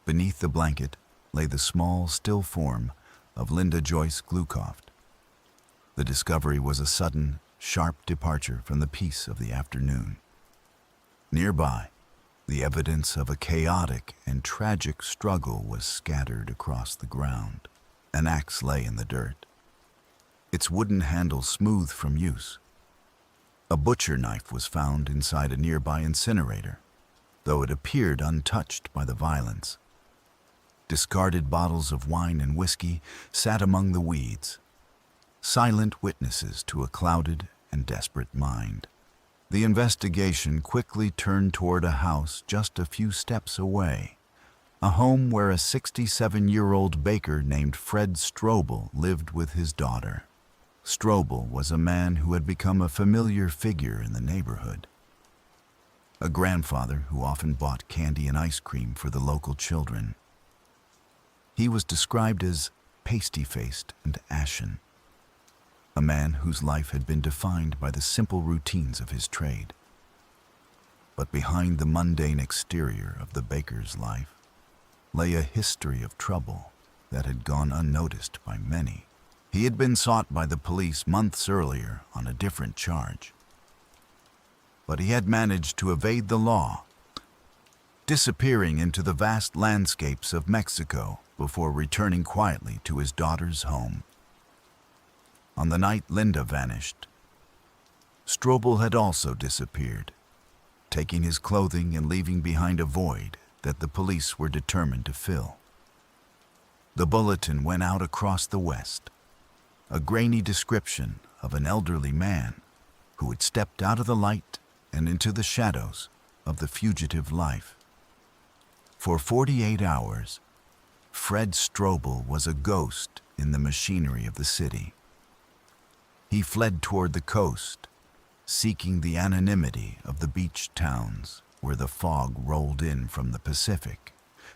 Beneath the blanket lay the small, still form of Linda Joyce Glucoft. The discovery was a sudden, sharp departure from the peace of the afternoon. Nearby, the evidence of a chaotic and tragic struggle was scattered across the ground. An axe lay in the dirt, its wooden handle smooth from use. A butcher knife was found inside a nearby incinerator, though it appeared untouched by the violence. Discarded bottles of wine and whiskey sat among the weeds, silent witnesses to a clouded and desperate mind. The investigation quickly turned toward a house just a few steps away, a home where a 67-year-old baker named Fred Stroble lived with his daughter. Stroble was a man who had become a familiar figure in the neighborhood, a grandfather who often bought candy and ice cream for the local children. He was described as pasty-faced and ashen, a man whose life had been defined by the simple routines of his trade. But behind the mundane exterior of the baker's life lay a history of trouble that had gone unnoticed by many. He had been sought by the police months earlier on a different charge, but he had managed to evade the law disappearing into the vast landscapes of Mexico before returning quietly to his daughter's home. On the night Linda vanished, Stroble had also disappeared, taking his clothing and leaving behind a void that the police were determined to fill. The bulletin went out across the West, a grainy description of an elderly man who had stepped out of the light and into the shadows of the fugitive life. For 48 hours, Fred Stroble was a ghost in the machinery of the city. He fled toward the coast, seeking the anonymity of the beach towns where the fog rolled in from the Pacific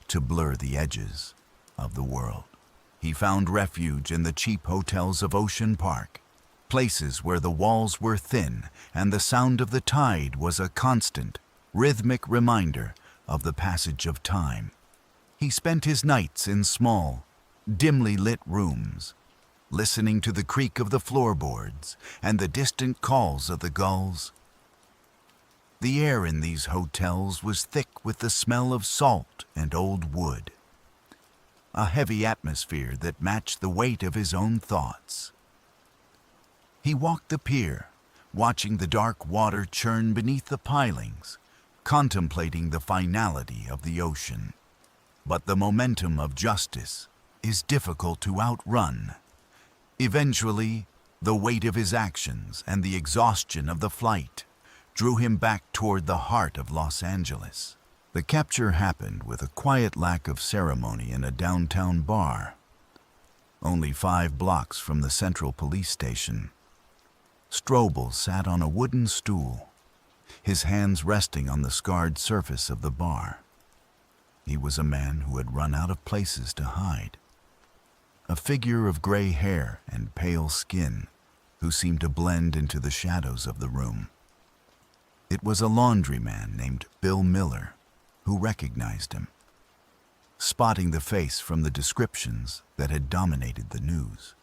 to blur the edges of the world. He found refuge in the cheap hotels of Ocean Park, places where the walls were thin and the sound of the tide was a constant, rhythmic reminder of the passage of time. He spent his nights in small, dimly lit rooms, listening to the creak of the floorboards and the distant calls of the gulls. The air in these hotels was thick with the smell of salt and old wood, a heavy atmosphere that matched the weight of his own thoughts. He walked the pier, watching the dark water churn beneath the pilings, contemplating the finality of the ocean. But the momentum of justice is difficult to outrun. Eventually, the weight of his actions and the exhaustion of the flight drew him back toward the heart of Los Angeles. The capture happened with a quiet lack of ceremony in a downtown bar, only 5 blocks from the central police station. Stroble sat on a wooden stool, his hands resting on the scarred surface of the bar. He was a man who had run out of places to hide, a figure of gray hair and pale skin who seemed to blend into the shadows of the room. It was a laundryman named Bill Miller who recognized him, spotting the face from the descriptions that had dominated the news.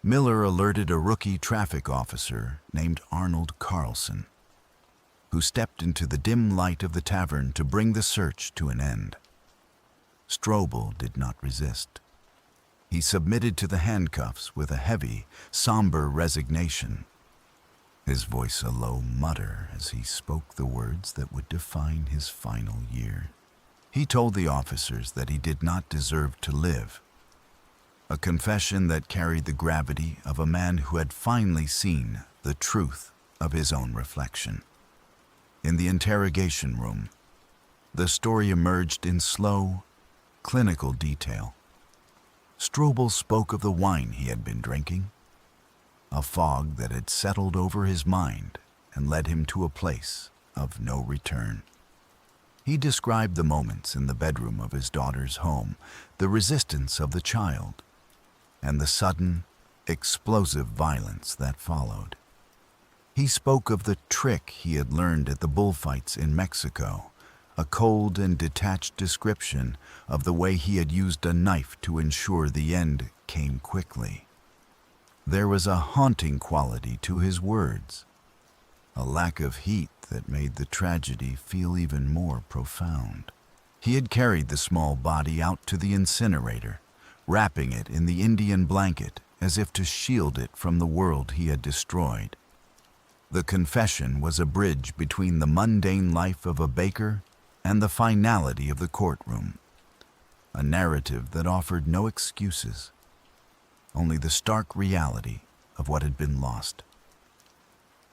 Miller alerted a rookie traffic officer named Arnold Carlson, who stepped into the dim light of the tavern to bring the search to an end. Stroble did not resist. He submitted to the handcuffs with a heavy, somber resignation, his voice a low mutter as he spoke the words that would define his final year. He told the officers that he did not deserve to live, a confession that carried the gravity of a man who had finally seen the truth of his own reflection. In the interrogation room, the story emerged in slow, clinical detail. Stroble spoke of the wine he had been drinking, a fog that had settled over his mind and led him to a place of no return. He described the moments in the bedroom of his daughter's home, the resistance of the child, and the sudden, explosive violence that followed. He spoke of the trick he had learned at the bullfights in Mexico, a cold and detached description of the way he had used a knife to ensure the end came quickly. There was a haunting quality to his words, a lack of heat that made the tragedy feel even more profound. He had carried the small body out to the incinerator, wrapping it in the Indian blanket as if to shield it from the world he had destroyed. The confession was a bridge between the mundane life of a baker and the finality of the courtroom, a narrative that offered no excuses, only the stark reality of what had been lost.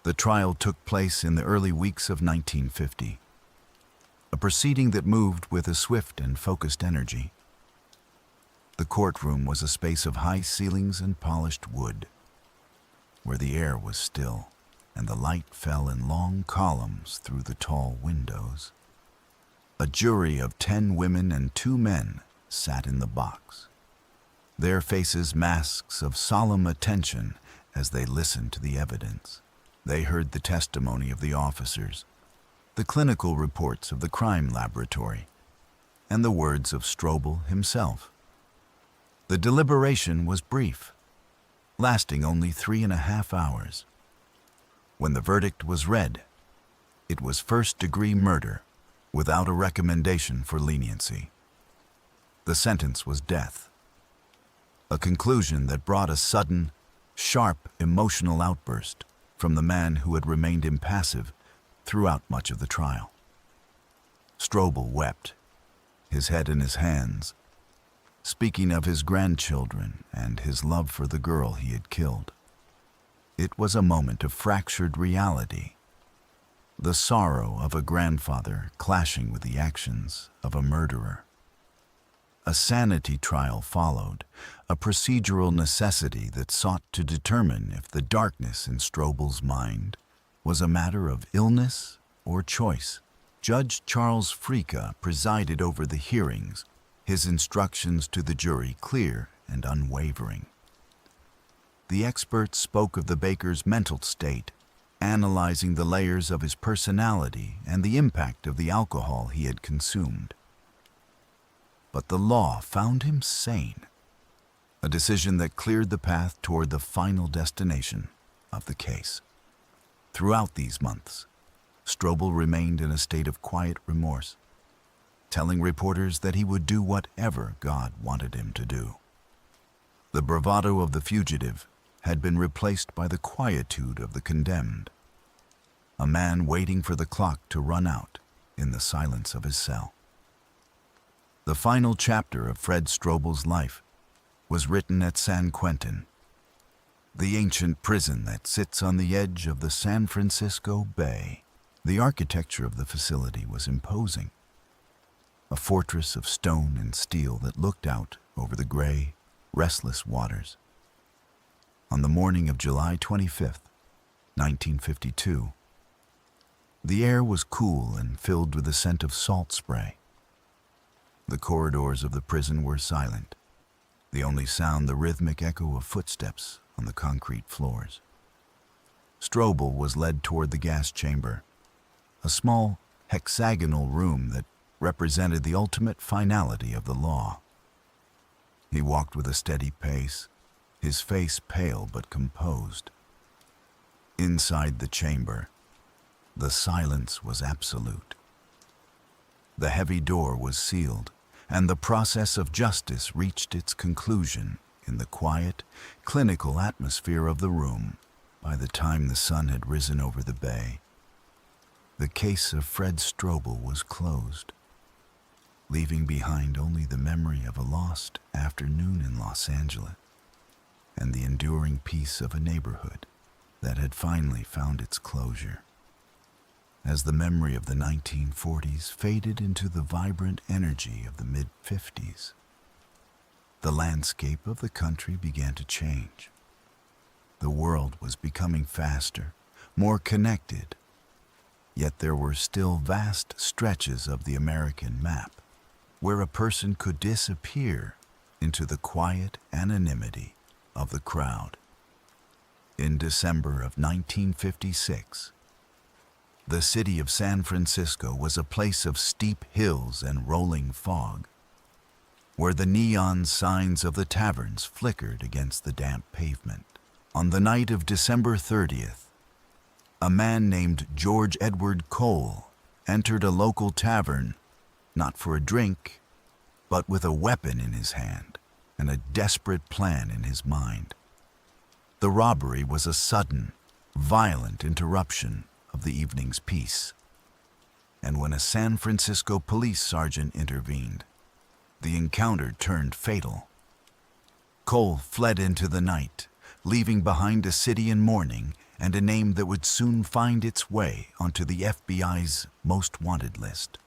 The trial took place in the early weeks of 1950, a proceeding that moved with a swift and focused energy. The courtroom was a space of high ceilings and polished wood, where the air was still and the light fell in long columns through the tall windows. A jury of 10 women and 2 men sat in the box, their faces masks of solemn attention as they listened to the evidence. They heard the testimony of the officers, the clinical reports of the crime laboratory, and the words of Stroble himself. The deliberation was brief, lasting only 3.5 hours. When the verdict was read, it was first-degree murder without a recommendation for leniency. The sentence was death, a conclusion that brought a sudden, sharp emotional outburst from the man who had remained impassive throughout much of the trial. Stroble wept, his head in his hands, speaking of his grandchildren and his love for the girl he had killed. It was a moment of fractured reality, the sorrow of a grandfather clashing with the actions of a murderer. A sanity trial followed, a procedural necessity that sought to determine if the darkness in Stroble's mind was a matter of illness or choice. Judge Charles Frica presided over the hearings, his instructions to the jury clear and unwavering. The expert spoke of the baker's mental state, analyzing the layers of his personality and the impact of the alcohol he had consumed. But the law found him sane, a decision that cleared the path toward the final destination of the case. Throughout these months, Stroble remained in a state of quiet remorse, telling reporters that he would do whatever God wanted him to do. The bravado of the fugitive had been replaced by the quietude of the condemned, a man waiting for the clock to run out in the silence of his cell. The final chapter of Fred Stroble's life was written at San Quentin, the ancient prison that sits on the edge of the San Francisco Bay. The architecture of the facility was imposing, a fortress of stone and steel that looked out over the gray, restless waters. On the morning of July 25th, 1952, the air was cool and filled with the scent of salt spray. The corridors of the prison were silent, the only sound the rhythmic echo of footsteps on the concrete floors. Stroble was led toward the gas chamber, a small hexagonal room that represented the ultimate finality of the law. He walked with a steady pace, his face pale but composed. Inside the chamber, the silence was absolute. The heavy door was sealed, and the process of justice reached its conclusion in the quiet, clinical atmosphere of the room. By the time the sun had risen over the bay, the case of Fred Stroble was closed, leaving behind only the memory of a lost afternoon in Los Angeles and the enduring peace of a neighborhood that had finally found its closure. As the memory of the 1940s faded into the vibrant energy of the mid-50s, the landscape of the country began to change. The world was becoming faster, more connected, yet there were still vast stretches of the American map where a person could disappear into the quiet anonymity of the crowd. In December of 1956, the city of San Francisco was a place of steep hills and rolling fog, where the neon signs of the taverns flickered against the damp pavement. On the night of December 30th, a man named George Edward Cole entered a local tavern, not for a drink, but with a weapon in his hand and a desperate plan in his mind. The robbery was a sudden, violent interruption of the evening's peace, and when a San Francisco police sergeant intervened, the encounter turned fatal. Cole fled into the night, leaving behind a city in mourning and a name that would soon find its way onto the FBI's most wanted list.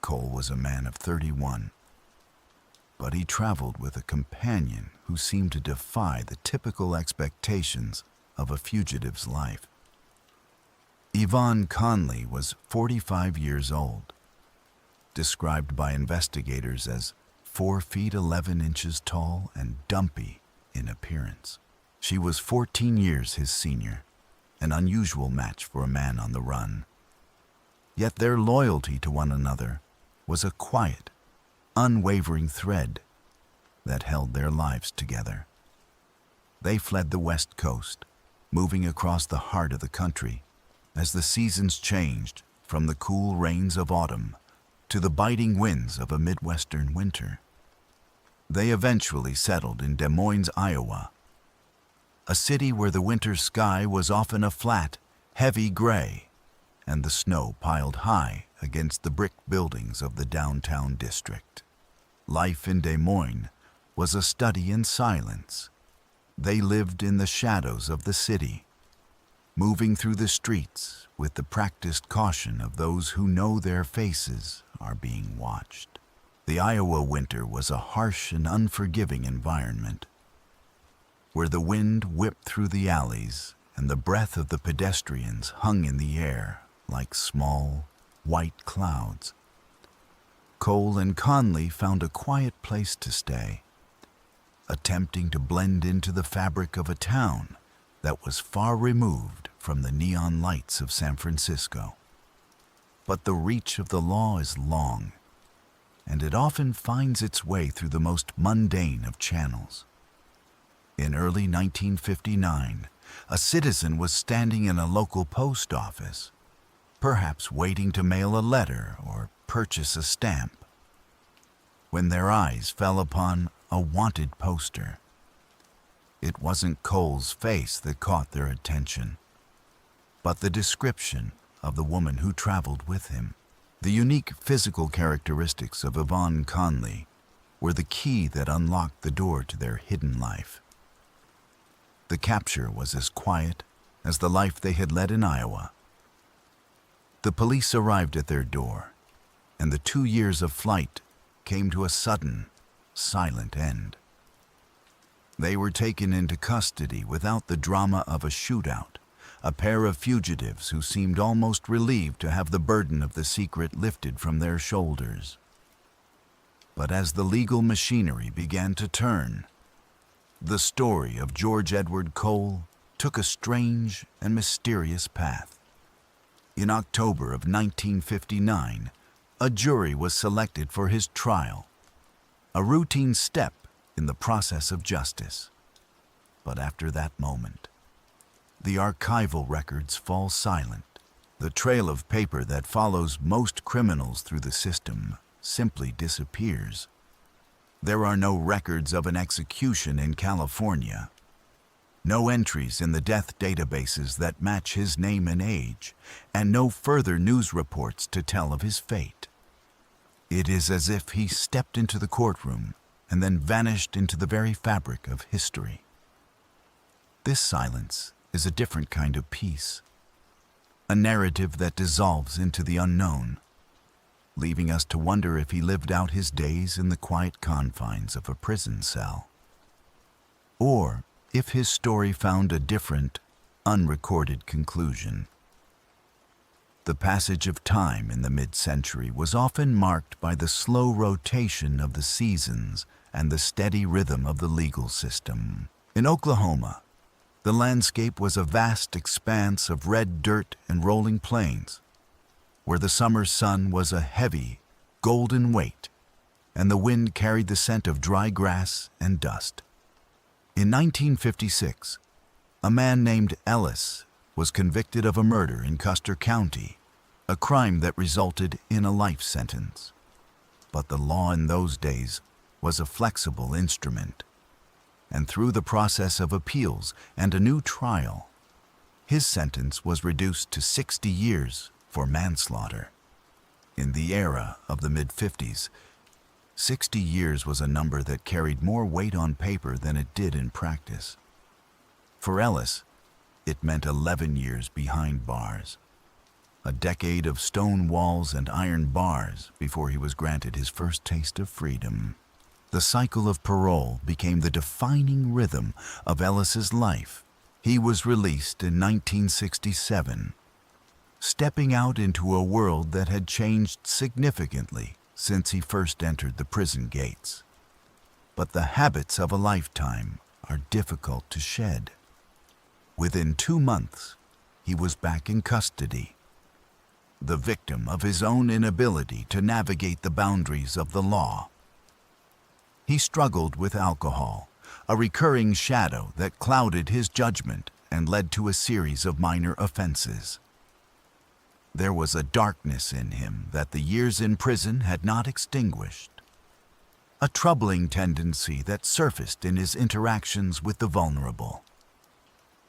Cole was a man of 31, but he traveled with a companion who seemed to defy the typical expectations of a fugitive's life. Yvonne Conley was 45 years old, described by investigators as 4 feet 11 inches tall and dumpy in appearance. She was 14 years his senior, an unusual match for a man on the run. Yet their loyalty to one another was a quiet, unwavering thread that held their lives together. They fled the West Coast, moving across the heart of the country as the seasons changed from the cool rains of autumn to the biting winds of a Midwestern winter. They eventually settled in Des Moines, Iowa, a city where the winter sky was often a flat, heavy gray, and the snow piled high against the brick buildings of the downtown district. Life in Des Moines was a study in silence. They lived in the shadows of the city, moving through the streets with the practiced caution of those who know their faces are being watched. The Iowa winter was a harsh and unforgiving environment, where the wind whipped through the alleys and the breath of the pedestrians hung in the air like small, white clouds. Cole and Conley found a quiet place to stay, attempting to blend into the fabric of a town that was far removed from the neon lights of San Francisco. But the reach of the law is long, and it often finds its way through the most mundane of channels. In early 1959, a citizen was standing in a local post office, perhaps waiting to mail a letter or purchase a stamp, when their eyes fell upon a wanted poster. It wasn't Cole's face that caught their attention, but the description of the woman who traveled with him. The unique physical characteristics of Yvonne Conley were the key that unlocked the door to their hidden life. The capture was as quiet as the life they had led in Iowa. The police arrived at their door, and the 2 years of flight came to a sudden, silent end. They were taken into custody without the drama of a shootout, a pair of fugitives who seemed almost relieved to have the burden of the secret lifted from their shoulders. But as the legal machinery began to turn, the story of George Edward Cole took a strange and mysterious path. In October of 1959, a jury was selected for his trial, a routine step in the process of justice. But after that moment, the archival records fall silent. The trail of paper that follows most criminals through the system simply disappears. There are no records of an execution in California, no entries in the death databases that match his name and age, and no further news reports to tell of his fate. It is as if he stepped into the courtroom and then vanished into the very fabric of history. This silence is a different kind of peace, a narrative that dissolves into the unknown, leaving us to wonder if he lived out his days in the quiet confines of a prison cell, or if his story found a different, unrecorded conclusion. The passage of time in the mid-century was often marked by the slow rotation of the seasons and the steady rhythm of the legal system. In Oklahoma, the landscape was a vast expanse of red dirt and rolling plains, where the summer sun was a heavy, golden weight, and the wind carried the scent of dry grass and dust. In 1956, a man named Ellis was convicted of a murder in Custer County, a crime that resulted in a life sentence. But the law in those days was a flexible instrument, and through the process of appeals and a new trial, his sentence was reduced to 60 years for manslaughter. In the era of the mid-50s, 60 years was a number that carried more weight on paper than it did in practice. For Ellis, it meant 11 years behind bars, a decade of stone walls and iron bars before he was granted his first taste of freedom. The cycle of parole became the defining rhythm of Ellis's life. He was released in 1967, stepping out into a world that had changed significantly since he first entered the prison gates. But the habits of a lifetime are difficult to shed. Within 2 months, he was back in custody, the victim of his own inability to navigate the boundaries of the law. He struggled with alcohol, a recurring shadow that clouded his judgment and led to a series of minor offenses. There was a darkness in him that the years in prison had not extinguished, a troubling tendency that surfaced in his interactions with the vulnerable.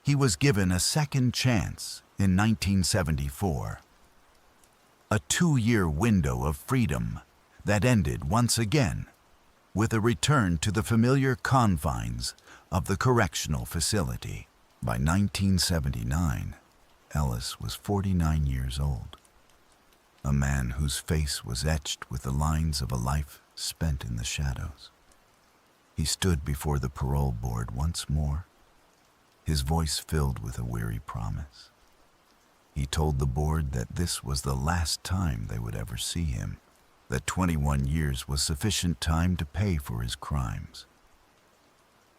He was given a second chance in 1974, a 2-year window of freedom that ended once again with a return to the familiar confines of the correctional facility. By 1979, Ellis was 49 years old, a man whose face was etched with the lines of a life spent in the shadows. He stood before the parole board once more, his voice filled with a weary promise. He told the board that this was the last time they would ever see him, that 21 years was sufficient time to pay for his crimes.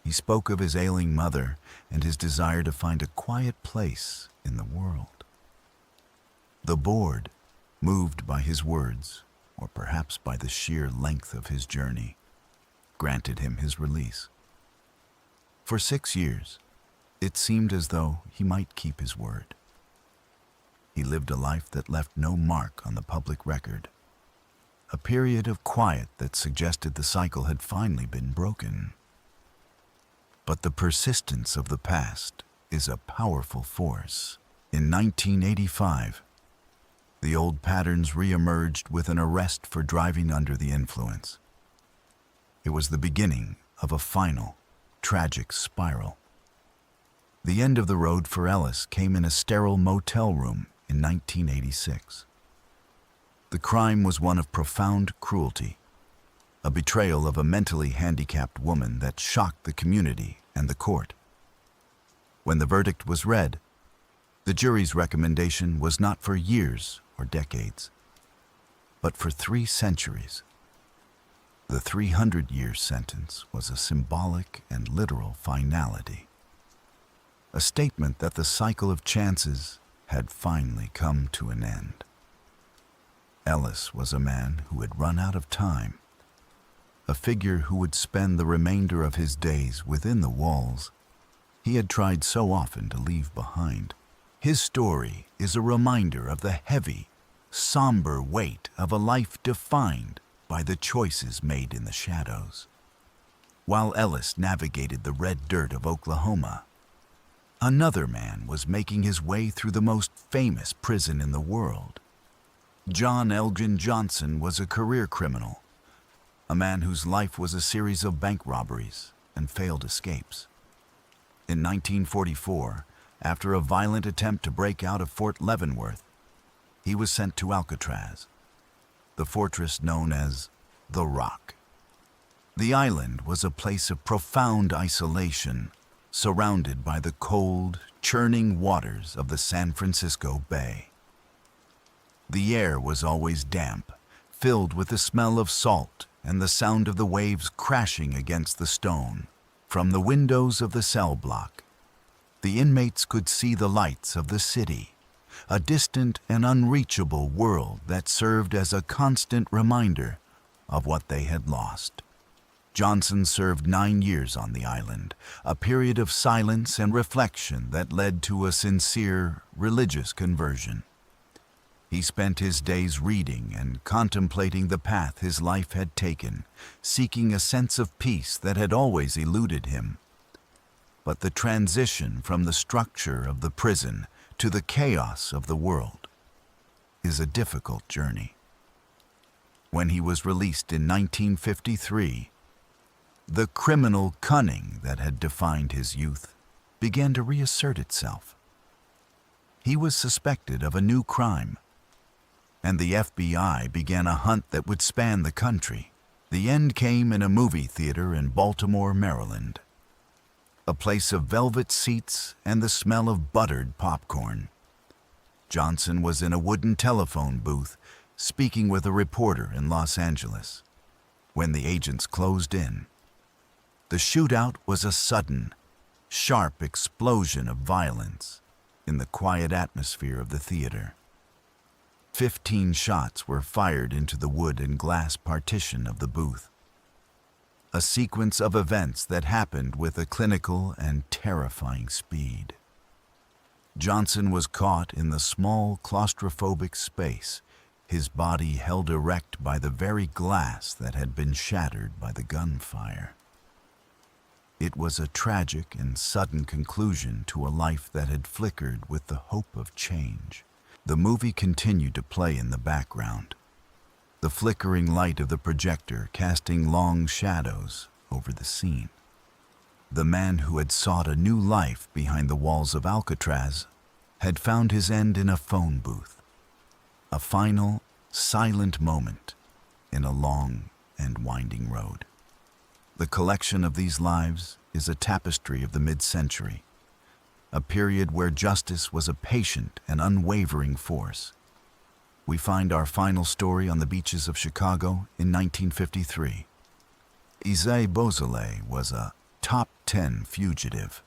He spoke of his ailing mother and his desire to find a quiet place in the world. The board, moved by his words, or perhaps by the sheer length of his journey, granted him his release. For 6 years, it seemed as though he might keep his word. He lived a life that left no mark on the public record, a period of quiet that suggested the cycle had finally been broken. But the persistence of the past is a powerful force. In 1985, the old patterns re-emerged with an arrest for driving under the influence. It was the beginning of a final, tragic spiral. The end of the road for Ellis came in a sterile motel room in 1986. The crime was one of profound cruelty, a betrayal of a mentally handicapped woman that shocked the community and the court. When the verdict was read, the jury's recommendation was not for years or decades, but for 3 centuries. The 300-year sentence was a symbolic and literal finality, a statement that the cycle of chances had finally come to an end. Ellis was a man who had run out of time, a figure who would spend the remainder of his days within the walls he had tried so often to leave behind. His story is a reminder of the heavy, somber weight of a life defined by the choices made in the shadows. While Ellis navigated the red dirt of Oklahoma, another man was making his way through the most famous prison in the world. Elgin Johnson was a career criminal, a man whose life was a series of bank robberies and failed escapes. In 1944, after a violent attempt to break out of Fort Leavenworth, he was sent to Alcatraz, the fortress known as the Rock. The island was a place of profound isolation, surrounded by the cold, churning waters of the San Francisco Bay. The air was always damp, filled with the smell of salt and the sound of the waves crashing against the stone. From the windows of the cell block, the inmates could see the lights of the city, a distant and unreachable world that served as a constant reminder of what they had lost. Johnson served 9 years on the island, a period of silence and reflection that led to a sincere religious conversion. He spent his days reading and contemplating the path his life had taken, seeking a sense of peace that had always eluded him. But the transition from the structure of the prison to the chaos of the world is a difficult journey. When he was released in 1953, the criminal cunning that had defined his youth began to reassert itself. He was suspected of a new crime, and the FBI began a hunt that would span the country. The end came in a movie theater in Baltimore, Maryland, a place of velvet seats and the smell of buttered popcorn. Johnson was in a wooden telephone booth speaking with a reporter in Los Angeles when the agents closed in. The shootout was a sudden, sharp explosion of violence in the quiet atmosphere of the theater. 15 shots were fired into the wood and glass partition of the booth, a sequence of events that happened with a clinical and terrifying speed. Johnson was caught in the small claustrophobic space, his body held erect by the very glass that had been shattered by the gunfire. It was a tragic and sudden conclusion to a life that had flickered with the hope of change. The movie continued to play in the background, the flickering light of the projector casting long shadows over the scene. The man who had sought a new life behind the walls of Alcatraz had found his end in a phone booth, a final, silent moment in a long and winding road. The collection of these lives is a tapestry of the mid-century, a period where justice was a patient and unwavering force. We find our final story on the beaches of Chicago in 1953. Isaie Beausoleil was a top 10 fugitive,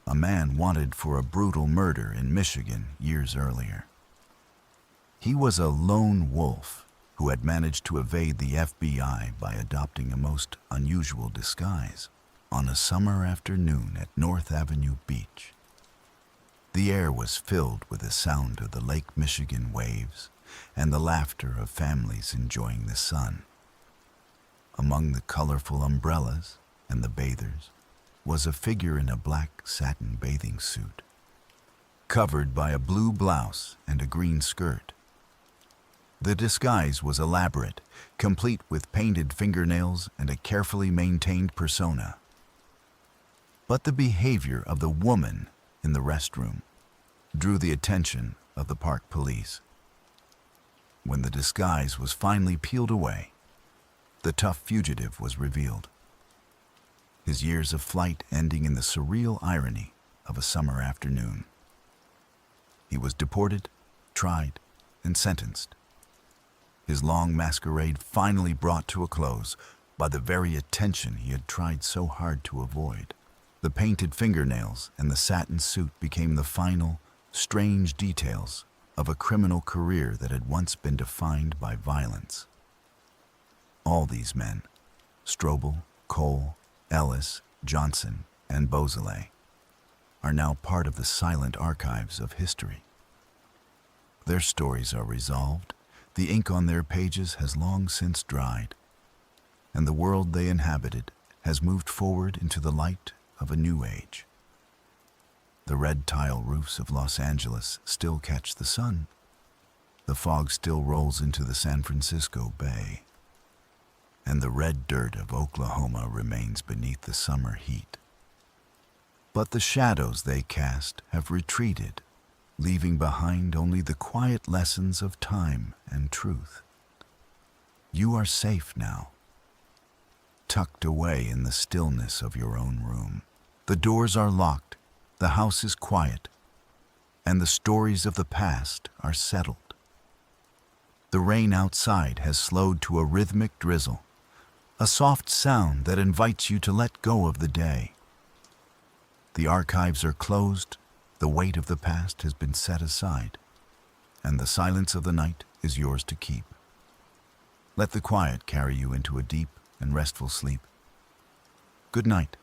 a man wanted for a brutal murder in Michigan years earlier. He was a lone wolf who had managed to evade the FBI by adopting a most unusual disguise on a summer afternoon at North Avenue Beach. The air was filled with the sound of the Lake Michigan waves and the laughter of families enjoying the sun. Among the colorful umbrellas and the bathers was a figure in a black satin bathing suit, covered by a blue blouse and a green skirt. The disguise was elaborate, complete with painted fingernails and a carefully maintained persona. But the behavior of the woman in the restroom drew the attention of the park police. When the disguise was finally peeled away, the tough fugitive was revealed, his years of flight ending in the surreal irony of a summer afternoon. He was deported, tried, and sentenced, his long masquerade finally brought to a close by the very attention he had tried so hard to avoid. The painted fingernails and the satin suit became the final, strange details of a criminal career that had once been defined by violence. All these men, Stroble, Cole, Ellis, Johnson, and Beausoleil, are now part of the silent archives of history. Their stories are resolved, the ink on their pages has long since dried, and the world they inhabited has moved forward into the light of a new age. The red tile roofs of Los Angeles still catch the sun. The fog still rolls into the San Francisco Bay, and the red dirt of Oklahoma remains beneath the summer heat. But the shadows they cast have retreated, leaving behind only the quiet lessons of time and truth. You are safe now, tucked away in the stillness of your own room. The doors are locked, the house is quiet, and the stories of the past are settled. The rain outside has slowed to a rhythmic drizzle, a soft sound that invites you to let go of the day. The archives are closed, the weight of the past has been set aside, and the silence of the night is yours to keep. Let the quiet carry you into a deep and restful sleep. Good night.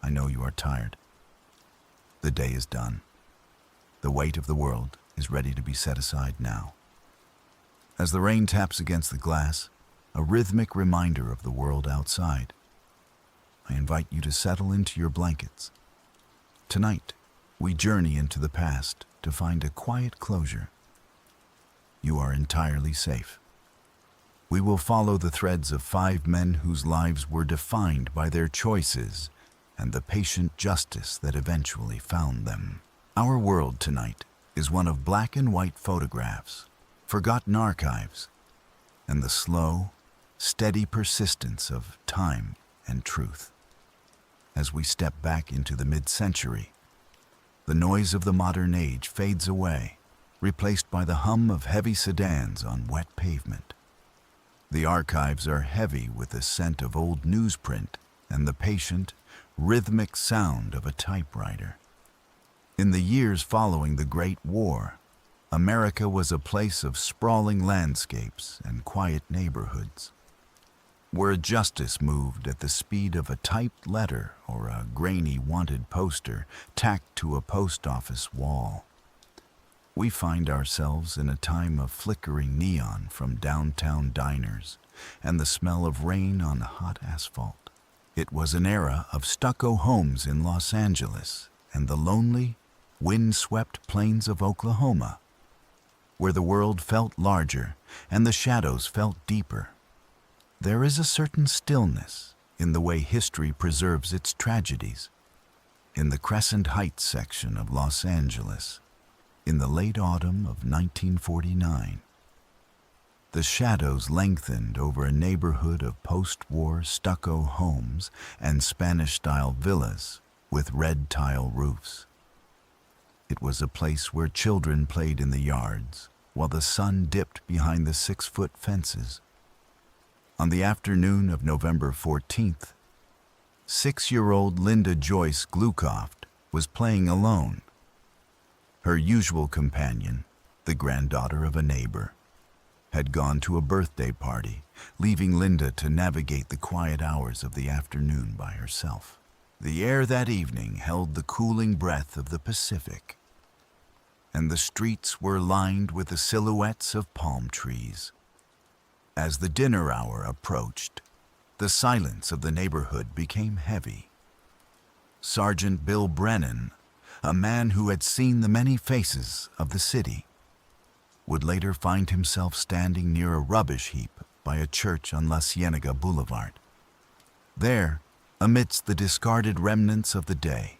I know you are tired. The day is done. The weight of the world is ready to be set aside now. As the rain taps against the glass, a rhythmic reminder of the world outside, I invite you to settle into your blankets. Tonight, we journey into the past to find a quiet closure. You are entirely safe. We will follow the threads of 5 men whose lives were defined by their choices and the patient justice that eventually found them. Our world tonight is one of black and white photographs, forgotten archives, and the slow, steady persistence of time and truth. As we step back into the mid-century, the noise of the modern age fades away, replaced by the hum of heavy sedans on wet pavement. The archives are heavy with the scent of old newsprint and the patient, rhythmic sound of a typewriter. In the years following the Great War, America was a place of sprawling landscapes and quiet neighborhoods. Where justice moved at the speed of a typed letter or a grainy wanted poster tacked to a post office wall, we find ourselves in a time of flickering neon from downtown diners and the smell of rain on hot asphalt. It was an era of stucco homes in Los Angeles and the lonely, wind-swept plains of Oklahoma, where the world felt larger and the shadows felt deeper. There is a certain stillness in the way history preserves its tragedies. In the Crescent Heights section of Los Angeles, in the late autumn of 1949, the shadows lengthened over a neighborhood of post-war stucco homes and Spanish-style villas with red tile roofs. It was a place where children played in the yards while the sun dipped behind the 6-foot fences. On the afternoon of November 14th, 6-year-old Linda Joyce Glukoft was playing alone. Her usual companion, the granddaughter of a neighbor, had gone to a birthday party, leaving Linda to navigate the quiet hours of the afternoon by herself. The air that evening held the cooling breath of the Pacific, and the streets were lined with the silhouettes of palm trees. As the dinner hour approached, the silence of the neighborhood became heavy. Sergeant Bill Brennan, a man who had seen the many faces of the city, would later find himself standing near a rubbish heap by a church on La Cienega Boulevard. There, amidst the discarded remnants of the day,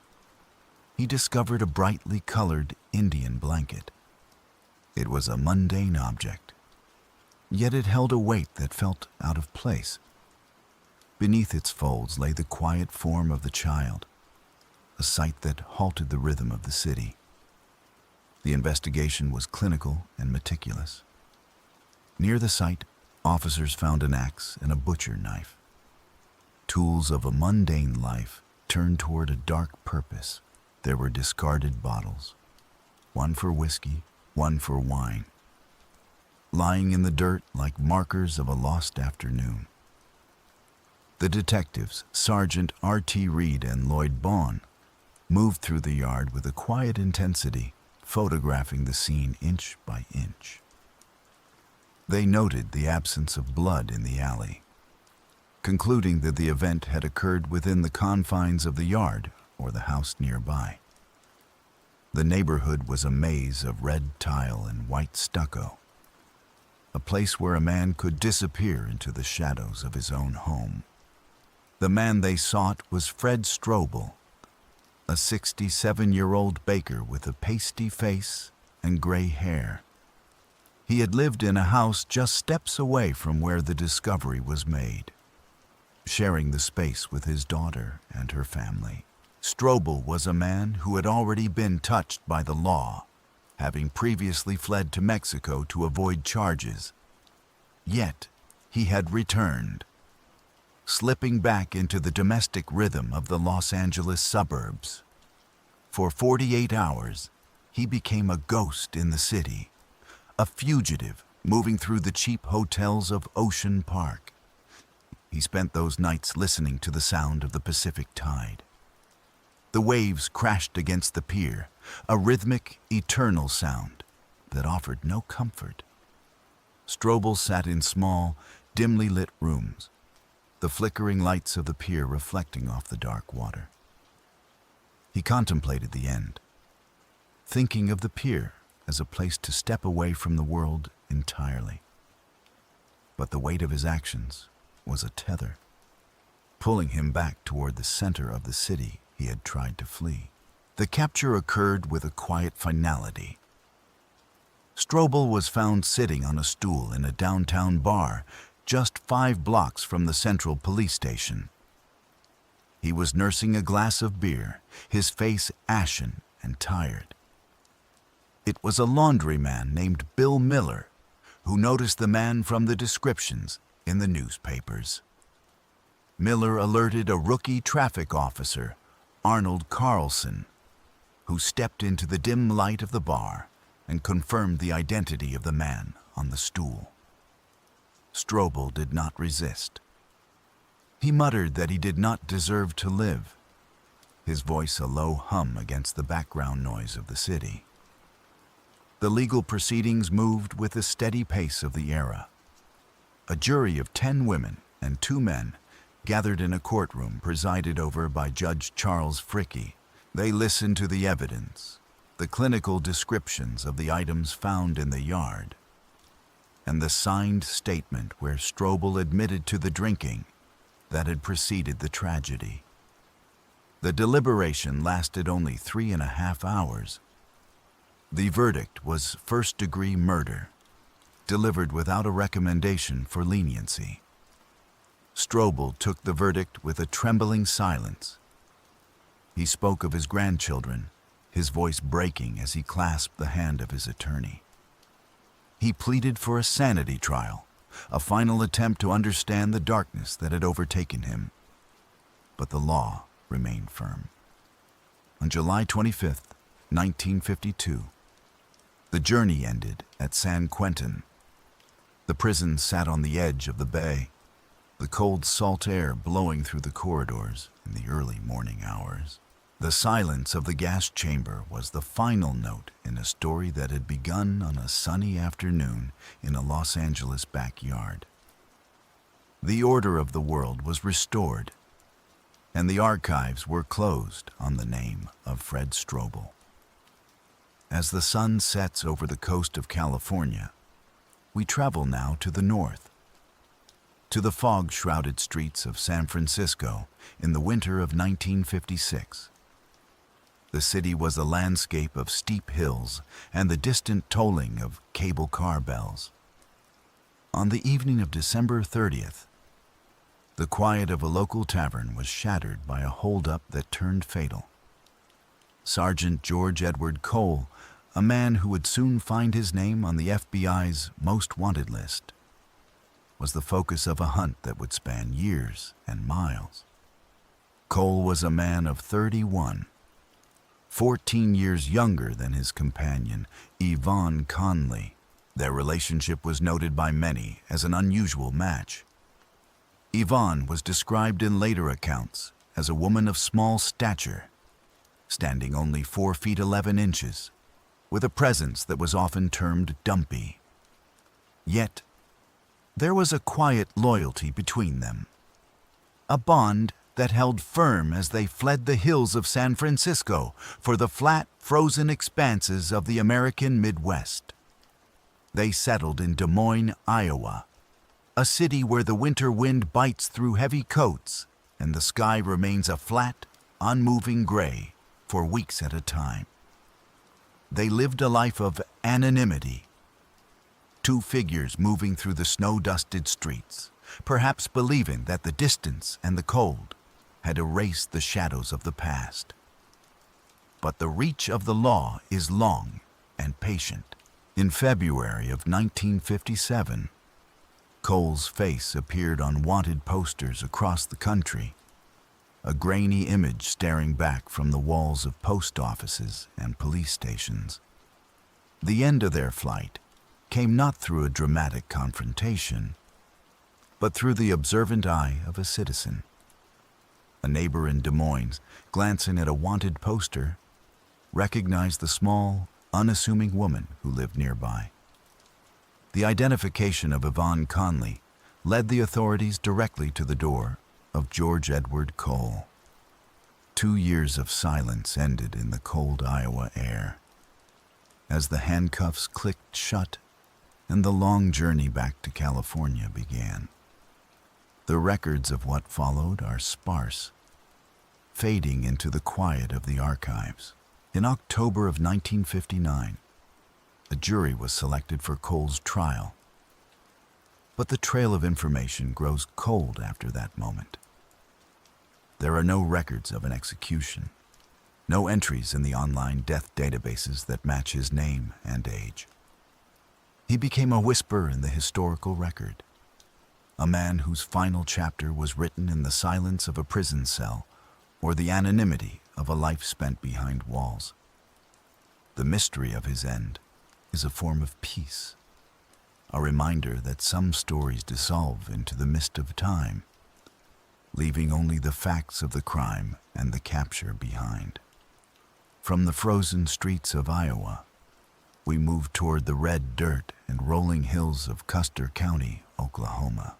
he discovered a brightly colored Indian blanket. It was a mundane object, yet it held a weight that felt out of place. Beneath its folds lay the quiet form of the child, a sight that halted the rhythm of the city. The investigation was clinical and meticulous. Near the site, officers found an axe and a butcher knife. Tools of a mundane life turned toward a dark purpose. There were discarded bottles, one for whiskey, one for wine, lying in the dirt like markers of a lost afternoon. The detectives, Sergeant R.T. Reed and Lloyd Bond, moved through the yard with a quiet intensity, photographing the scene inch by inch. They noted the absence of blood in the alley, concluding that the event had occurred within the confines of the yard or the house nearby. The neighborhood was a maze of red tile and white stucco, a place where a man could disappear into the shadows of his own home. The man they sought was Fred Stroble, a 67-year-old baker with a pasty face and gray hair. He had lived in a house just steps away from where the discovery was made, sharing the space with his daughter and her family. Stroble was a man who had already been touched by the law, having previously fled to Mexico to avoid charges. Yet, he had returned, slipping back into the domestic rhythm of the Los Angeles suburbs. For 48 hours, he became a ghost in the city, a fugitive moving through the cheap hotels of Ocean Park. He spent those nights listening to the sound of the Pacific tide. The waves crashed against the pier, a rhythmic, eternal sound that offered no comfort. Stroble sat in small, dimly lit rooms, the flickering lights of the pier reflecting off the dark water. He contemplated the end, thinking of the pier as a place to step away from the world entirely. But the weight of his actions was a tether, pulling him back toward the center of the city he had tried to flee. The capture occurred with a quiet finality. Stroble was found sitting on a stool in a downtown bar just 5 blocks from the Central Police Station. He was nursing a glass of beer, his face ashen and tired. It was a laundryman named Bill Miller who noticed the man from the descriptions in the newspapers. Miller alerted a rookie traffic officer, Arnold Carlson, who stepped into the dim light of the bar and confirmed the identity of the man on the stool. Stroble did not resist. He muttered that he did not deserve to live, his voice a low hum against the background noise of the city. The legal proceedings moved with the steady pace of the era. A jury of 10 women and 2 men gathered in a courtroom presided over by Judge Charles Fricke. They listened to the evidence, the clinical descriptions of the items found in the yard, and the signed statement where Stroble admitted to the drinking that had preceded the tragedy. The deliberation lasted only 3.5 hours. The verdict was first-degree murder, delivered without a recommendation for leniency. Stroble took the verdict with a trembling silence. He spoke of his grandchildren, his voice breaking as he clasped the hand of his attorney. He pleaded for a sanity trial, a final attempt to understand the darkness that had overtaken him. But the law remained firm. On July 25, 1952, the journey ended at San Quentin. The prison sat on the edge of the bay, the cold salt air blowing through the corridors in the early morning hours. The silence of the gas chamber was the final note in a story that had begun on a sunny afternoon in a Los Angeles backyard. The order of the world was restored, and the archives were closed on the name of Fred Stroble. As the sun sets over the coast of California, we travel now to the north, to the fog-shrouded streets of San Francisco in the winter of 1956. The city was a landscape of steep hills and the distant tolling of cable car bells. On the evening of December 30th, the quiet of a local tavern was shattered by a holdup that turned fatal. Sergeant George Edward Cole, a man who would soon find his name on the FBI's most wanted list, was the focus of a hunt that would span years and miles. Cole was a man of 31, 14 years younger than his companion, Yvonne Conley. Their relationship was noted by many as an unusual match. Yvonne was described in later accounts as a woman of small stature, standing only 4 feet 11 inches, with a presence that was often termed dumpy. Yet, there was a quiet loyalty between them, a bond that held firm as they fled the hills of San Francisco for the flat, frozen expanses of the American Midwest. They settled in Des Moines, Iowa, a city where the winter wind bites through heavy coats and the sky remains a flat, unmoving gray for weeks at a time. They lived a life of anonymity, 2 figures moving through the snow-dusted streets, perhaps believing that the distance and the cold had erased the shadows of the past. But the reach of the law is long and patient. In February of 1957, Cole's face appeared on wanted posters across the country, a grainy image staring back from the walls of post offices and police stations. The end of their flight came not through a dramatic confrontation, but through the observant eye of a citizen. A neighbor in Des Moines, glancing at a wanted poster, recognized the small, unassuming woman who lived nearby. The identification of Yvonne Conley led the authorities directly to the door of George Edward Cole. 2 years of silence ended in the cold Iowa air, as the handcuffs clicked shut and the long journey back to California began. The records of what followed are sparse, fading into the quiet of the archives. In October of 1959, a jury was selected for Cole's trial. But the trail of information grows cold after that moment. There are no records of an execution, no entries in the online death databases that match his name and age. He became a whisper in the historical record, a man whose final chapter was written in the silence of a prison cell or the anonymity of a life spent behind walls. The mystery of his end is a form of peace, a reminder that some stories dissolve into the mist of time, leaving only the facts of the crime and the capture behind. From the frozen streets of Iowa, we move toward the red dirt and rolling hills of Custer County, Oklahoma.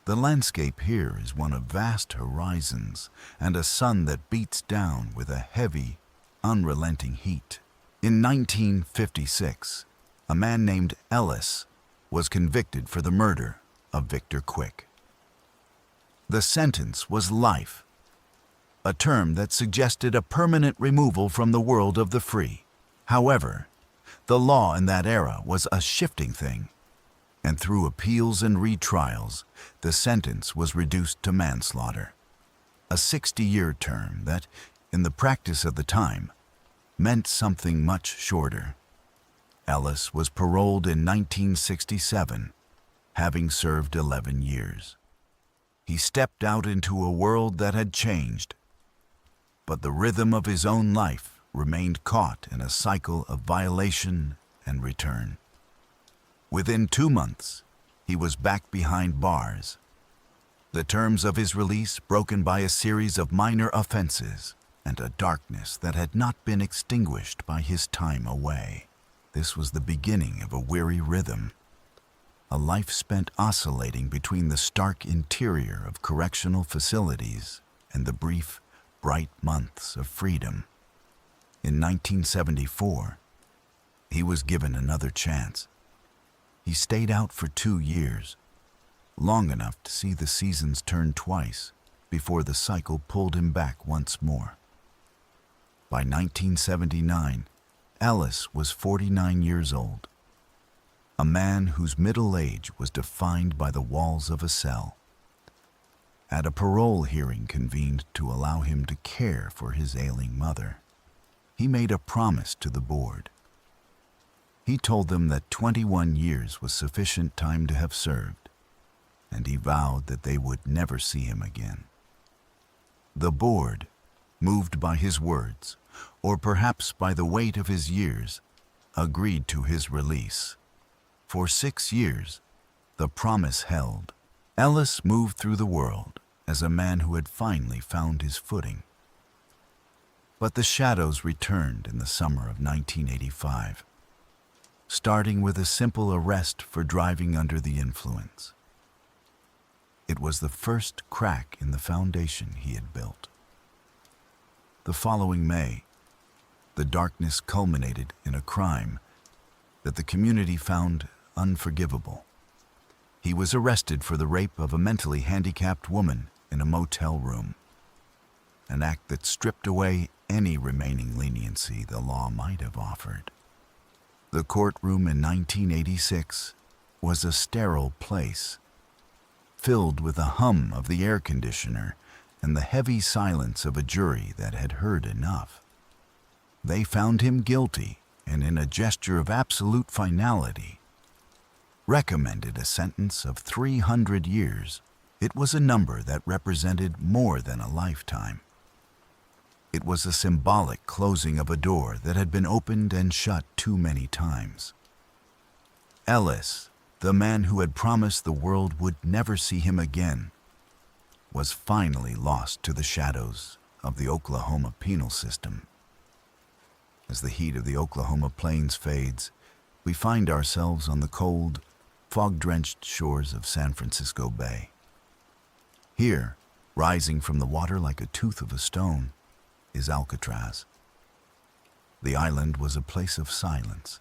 The landscape here is one of vast horizons and a sun that beats down with a heavy, unrelenting heat. In 1956, a man named Ellis was convicted for the murder of Victor Quick. The sentence was life, a term that suggested a permanent removal from the world of the free. However, the law in that era was a shifting thing, and through appeals and retrials, the sentence was reduced to manslaughter, a 60-year term that, in the practice of the time, meant something much shorter. Ellis was paroled in 1967, having served 11 years. He stepped out into a world that had changed, but the rhythm of his own life remained caught in a cycle of violation and return. Within 2 months, he was back behind bars, the terms of his release broken by a series of minor offenses and a darkness that had not been extinguished by his time away. This was the beginning of a weary rhythm, a life spent oscillating between the stark interior of correctional facilities and the brief, bright months of freedom. In 1974, he was given another chance. He stayed out for 2 years, long enough to see the seasons turn twice before the cycle pulled him back once more. By 1979, Ellis was 49 years old, a man whose middle age was defined by the walls of a cell. At a parole hearing convened to allow him to care for his ailing mother, he made a promise to the board. He told them that 21 years was sufficient time to have served, and he vowed that they would never see him again. The board, moved by his words, or perhaps by the weight of his years, agreed to his release. For 6 years, the promise held. Ellis moved through the world as a man who had finally found his footing. But the shadows returned in the summer of 1985, starting with a simple arrest for driving under the influence. It was the first crack in the foundation he had built. The following May, the darkness culminated in a crime that the community found unforgivable. He was arrested for the rape of a mentally handicapped woman in a motel room, an act that stripped away any remaining leniency the law might have offered. The courtroom in 1986 was a sterile place, filled with the hum of the air conditioner and the heavy silence of a jury that had heard enough. They found him guilty and, in a gesture of absolute finality, recommended a sentence of 300 years. It was a number that represented more than a lifetime. It was a symbolic closing of a door that had been opened and shut too many times. Ellis, the man who had promised the world would never see him again, was finally lost to the shadows of the Oklahoma penal system. As the heat of the Oklahoma plains fades, we find ourselves on the cold, fog-drenched shores of San Francisco Bay. Here, rising from the water like a tooth of a stone, is Alcatraz. The island was a place of silence,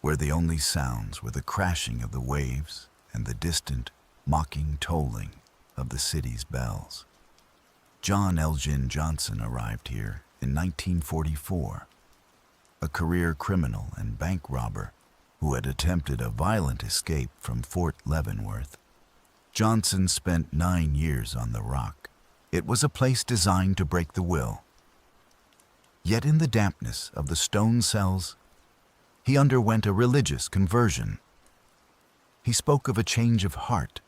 where the only sounds were the crashing of the waves and the distant, mocking tolling of the city's bells. John Elgin Johnson arrived here in 1944, a career criminal and bank robber who had attempted a violent escape from Fort Leavenworth. Johnson spent 9 years on the Rock. It was a place designed to break the will. Yet in the dampness of the stone cells, he underwent a religious conversion. He spoke of a change of heart,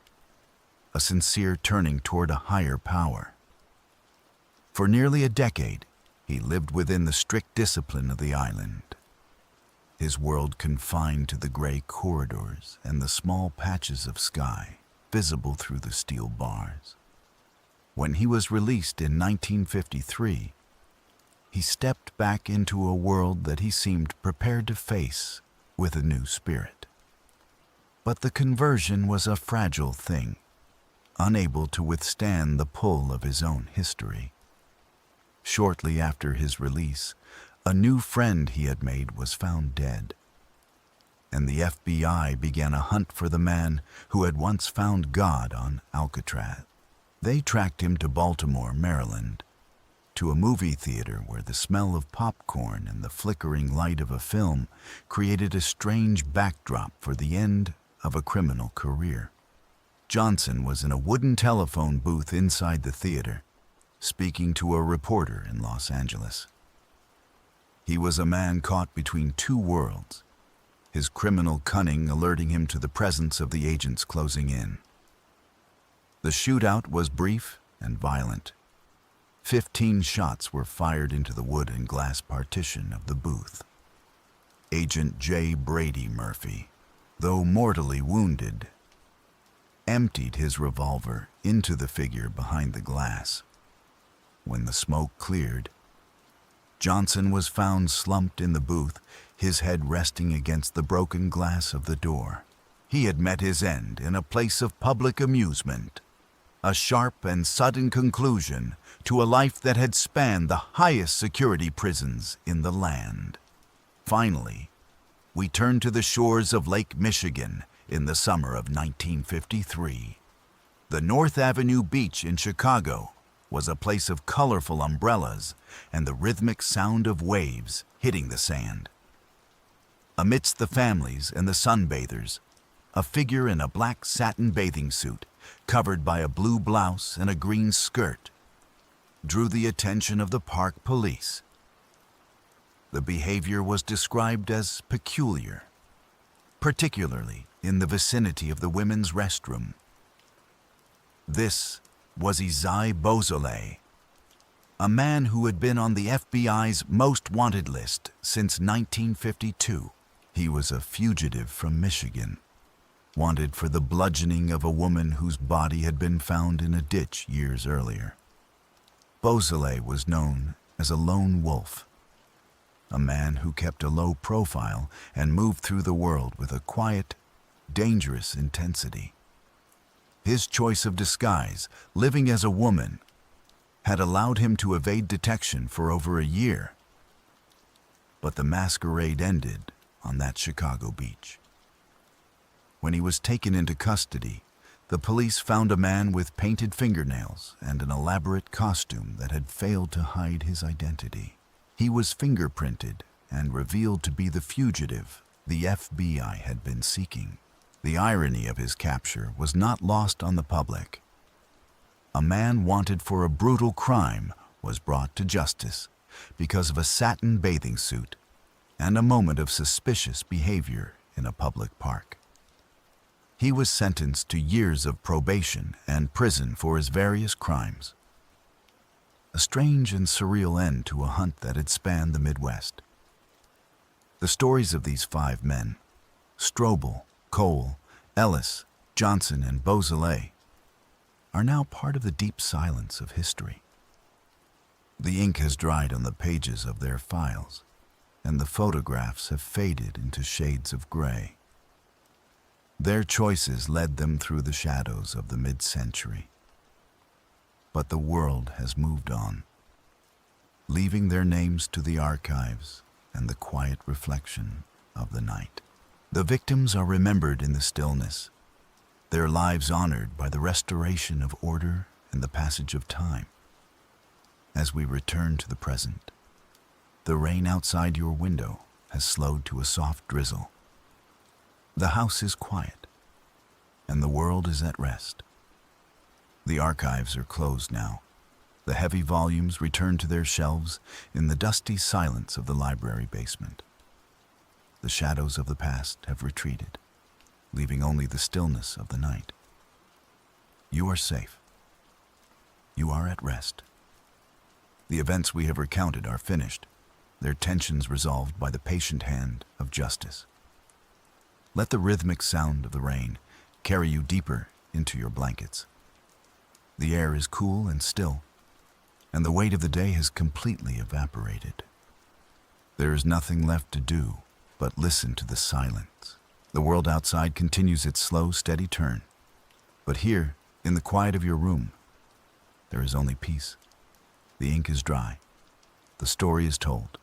a sincere turning toward a higher power. For nearly a decade, he lived within the strict discipline of the island, his world confined to the gray corridors and the small patches of sky visible through the steel bars. When he was released in 1953, he stepped back into a world that he seemed prepared to face with a new spirit. But the conversion was a fragile thing, unable to withstand the pull of his own history. Shortly after his release, a new friend he had made was found dead, and the FBI began a hunt for the man who had once found God on Alcatraz. They tracked him to Baltimore, Maryland, to a movie theater where the smell of popcorn and the flickering light of a film created a strange backdrop for the end of a criminal career. Johnson was in a wooden telephone booth inside the theater, speaking to a reporter in Los Angeles. He was a man caught between two worlds, his criminal cunning alerting him to the presence of the agents closing in. The shootout was brief and violent. 15 shots were fired into the wood and glass partition of the booth. Agent J. Brady Murphy, though mortally wounded, emptied his revolver into the figure behind the glass. When the smoke cleared, Johnson was found slumped in the booth, his head resting against the broken glass of the door. He had met his end in a place of public amusement, a sharp and sudden conclusion to a life that had spanned the highest security prisons in the land. Finally, we turned to the shores of Lake Michigan in the summer of 1953. The North Avenue Beach in Chicago was a place of colorful umbrellas and the rhythmic sound of waves hitting the sand. Amidst the families and the sunbathers, a figure in a black satin bathing suit, covered by a blue blouse and a green skirt, drew the attention of the park police. The behavior was described as peculiar, particularly in the vicinity of the women's restroom. This was Isaie Beausoleil, a man who had been on the FBI's most wanted list since 1952. He was a fugitive from Michigan, wanted for the bludgeoning of a woman whose body had been found in a ditch years earlier. Beausoleil was known as a lone wolf, a man who kept a low profile and moved through the world with a quiet, dangerous intensity. His choice of disguise, living as a woman, had allowed him to evade detection for over a year. But the masquerade ended on that Chicago beach. When he was taken into custody, the police found a man with painted fingernails and an elaborate costume that had failed to hide his identity. He was fingerprinted and revealed to be the fugitive the FBI had been seeking. The irony of his capture was not lost on the public. A man wanted for a brutal crime was brought to justice because of a satin bathing suit and a moment of suspicious behavior in a public park. He was sentenced to years of probation and prison for his various crimes. A strange and surreal end to a hunt that had spanned the Midwest. The stories of these 5 men, Stroble, Cole, Ellis, Johnson, and Beausoleil, are now part of the deep silence of history. The ink has dried on the pages of their files, and the photographs have faded into shades of gray. Their choices led them through the shadows of the mid-century. But the world has moved on, leaving their names to the archives and the quiet reflection of the night. The victims are remembered in the stillness, their lives honored by the restoration of order and the passage of time. As we return to the present, the rain outside your window has slowed to a soft drizzle. The house is quiet, and the world is at rest. The archives are closed now. The heavy volumes return to their shelves in the dusty silence of the library basement. The shadows of the past have retreated, leaving only the stillness of the night. You are safe. You are at rest. The events we have recounted are finished, their tensions resolved by the patient hand of justice. Let the rhythmic sound of the rain carry you deeper into your blankets. The air is cool and still, and the weight of the day has completely evaporated. There is nothing left to do but listen to the silence. The world outside continues its slow, steady turn. But here, in the quiet of your room, there is only peace. The ink is dry. The story is told.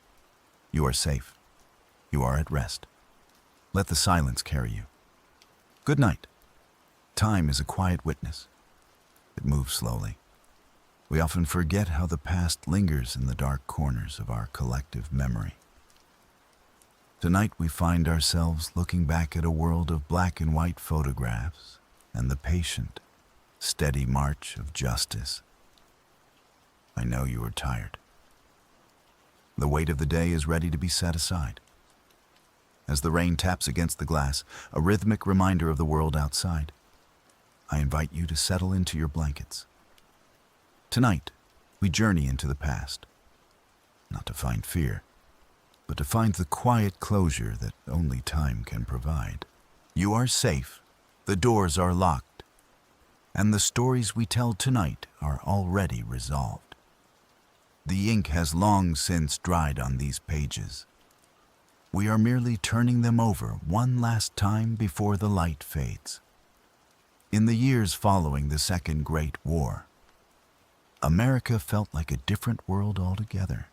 You are safe. You are at rest. Let the silence carry you. Good night. Time is a quiet witness. It moves slowly. We often forget how the past lingers in the dark corners of our collective memory. Tonight we find ourselves looking back at a world of black and white photographs and the patient, steady march of justice. I know you are tired. The weight of the day is ready to be set aside. As the rain taps against the glass, a rhythmic reminder of the world outside, I invite you to settle into your blankets. Tonight, we journey into the past, not to find fear, but to find the quiet closure that only time can provide. You are safe, the doors are locked, and the stories we tell tonight are already resolved. The ink has long since dried on these pages. We are merely turning them over one last time before the light fades. In the years following the Second Great War, America felt like a different world altogether.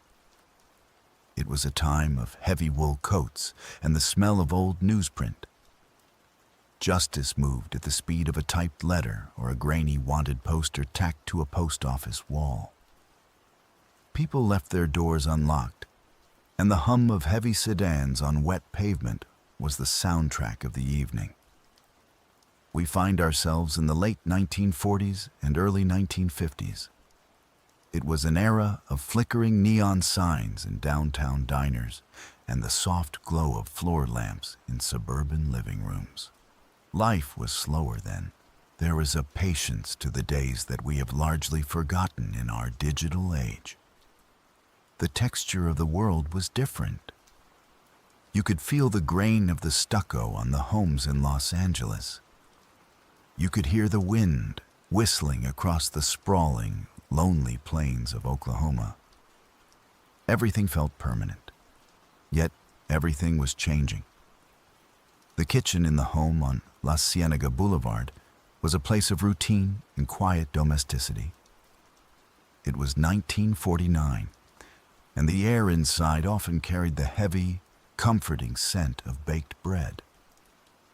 It was a time of heavy wool coats and the smell of old newsprint. Justice moved at the speed of a typed letter or a grainy wanted poster tacked to a post office wall. People left their doors unlocked, and the hum of heavy sedans on wet pavement was the soundtrack of the evening. We find ourselves in the late 1940s and early 1950s. It was an era of flickering neon signs in downtown diners and the soft glow of floor lamps in suburban living rooms. Life was slower then. There was a patience to the days that we have largely forgotten in our digital age. The texture of the world was different. You could feel the grain of the stucco on the homes in Los Angeles. You could hear the wind whistling across the sprawling, lonely plains of Oklahoma. Everything felt permanent, yet everything was changing. The kitchen in the home on La Cienega Boulevard was a place of routine and quiet domesticity. It was 1949, and the air inside often carried the heavy, comforting scent of baked bread.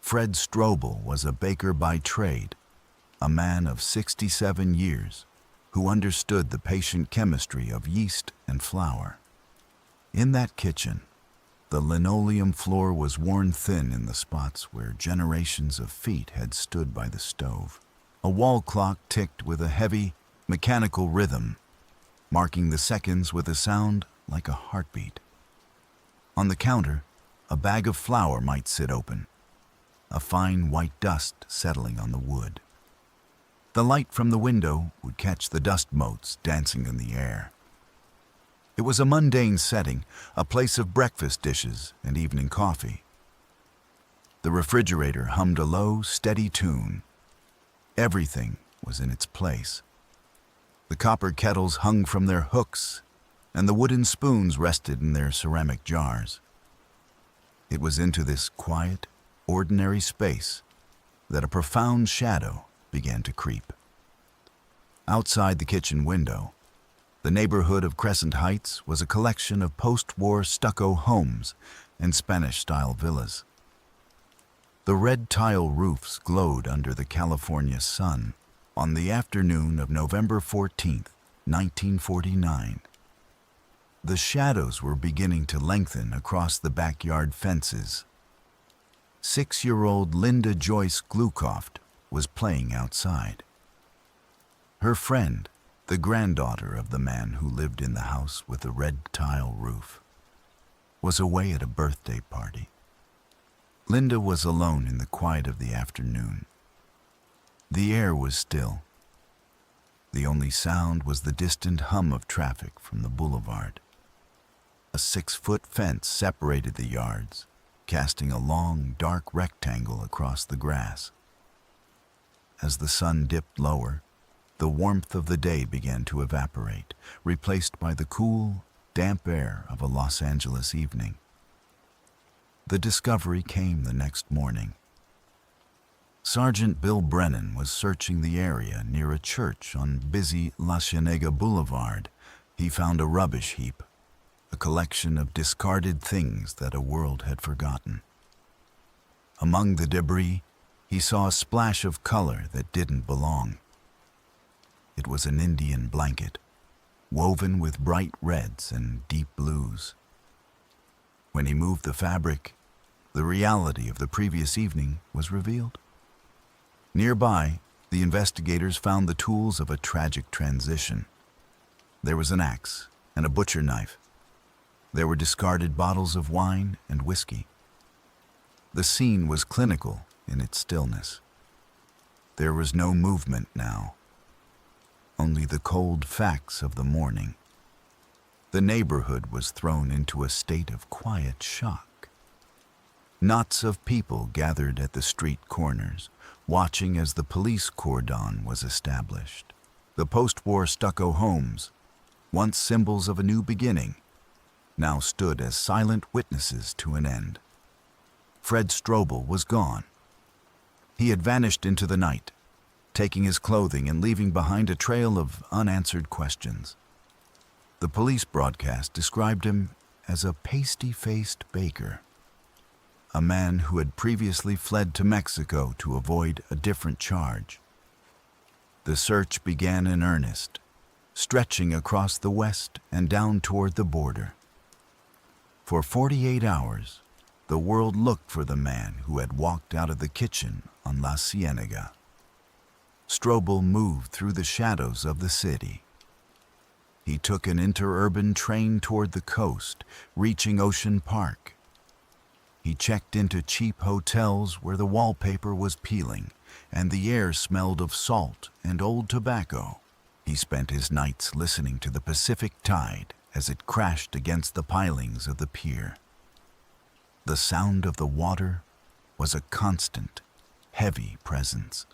Fred Stroble was a baker by trade, a man of 67 years who understood the patient chemistry of yeast and flour. In that kitchen, the linoleum floor was worn thin in the spots where generations of feet had stood by the stove. A wall clock ticked with a heavy, mechanical rhythm, marking the seconds with a sound like a heartbeat. On the counter, a bag of flour might sit open, a fine white dust settling on the wood. The light from the window would catch the dust motes dancing in the air. It was a mundane setting, a place of breakfast dishes and evening coffee. The refrigerator hummed a low, steady tune. Everything was in its place. The copper kettles hung from their hooks, and the wooden spoons rested in their ceramic jars. It was into this quiet, ordinary space that a profound shadow began to creep. Outside the kitchen window, the neighborhood of Crescent Heights was a collection of post-war stucco homes and Spanish-style villas. The red tile roofs glowed under the California sun on the afternoon of November 14th, 1949. The shadows were beginning to lengthen across the backyard fences. 6-year-old Linda Joyce Glukoft was playing outside. Her friend, the granddaughter of the man who lived in the house with the red tile roof, was away at a birthday party. Linda was alone in the quiet of the afternoon. The air was still. The only sound was the distant hum of traffic from the boulevard. A 6-foot fence separated the yards, casting a long, dark rectangle across the grass. As the sun dipped lower, The warmth of the day began to evaporate, replaced by the cool, damp air of a Los Angeles evening. The discovery came the next morning. Sergeant Bill Brennan was searching the area near a church on busy La Cienega Boulevard. He found a rubbish heap, a collection of discarded things that a world had forgotten. Among the debris, he saw a splash of color that didn't belong. It was an Indian blanket, woven with bright reds and deep blues. When he moved the fabric, the reality of the previous evening was revealed. Nearby, the investigators found the tools of a tragic transition. There was an axe and a butcher knife. There were discarded bottles of wine and whiskey. The scene was clinical in its stillness. There was no movement now, only the cold facts of the morning. The neighborhood was thrown into a state of quiet shock. Knots of people gathered at the street corners, watching as the police cordon was established. The post-war stucco homes, once symbols of a new beginning, now stood as silent witnesses to an end. Fred Stroble was gone. He had vanished into the night, taking his clothing and leaving behind a trail of unanswered questions. The police broadcast described him as a pasty-faced baker, a man who had previously fled to Mexico to avoid a different charge. The search began in earnest, stretching across the west and down toward the border. For 48 hours, the world looked for the man who had walked out of the kitchen on La Cienega. Stroble moved through the shadows of the city. He took an interurban train toward the coast, reaching Ocean Park. He checked into cheap hotels where the wallpaper was peeling and the air smelled of salt and old tobacco. He spent his nights listening to the Pacific tide as it crashed against the pilings of the pier. The sound of the water was a constant, heavy presence.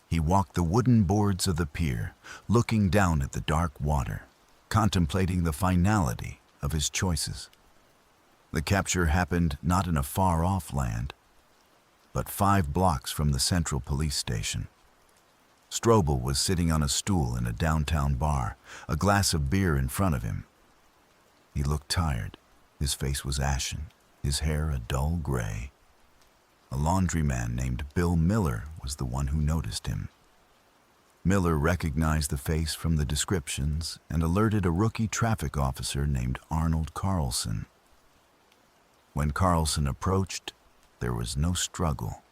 He walked the wooden boards of the pier, looking down at the dark water, contemplating the finality of his choices. The capture happened not in a far-off land, but 5 blocks from the central police station. Stroble was sitting on a stool in a downtown bar, a glass of beer in front of him. He looked tired. His face was ashen, his hair a dull gray. A laundryman named Bill Miller was the one who noticed him. Miller recognized the face from the descriptions and alerted a rookie traffic officer named Arnold Carlson. When Carlson approached, there was no struggle.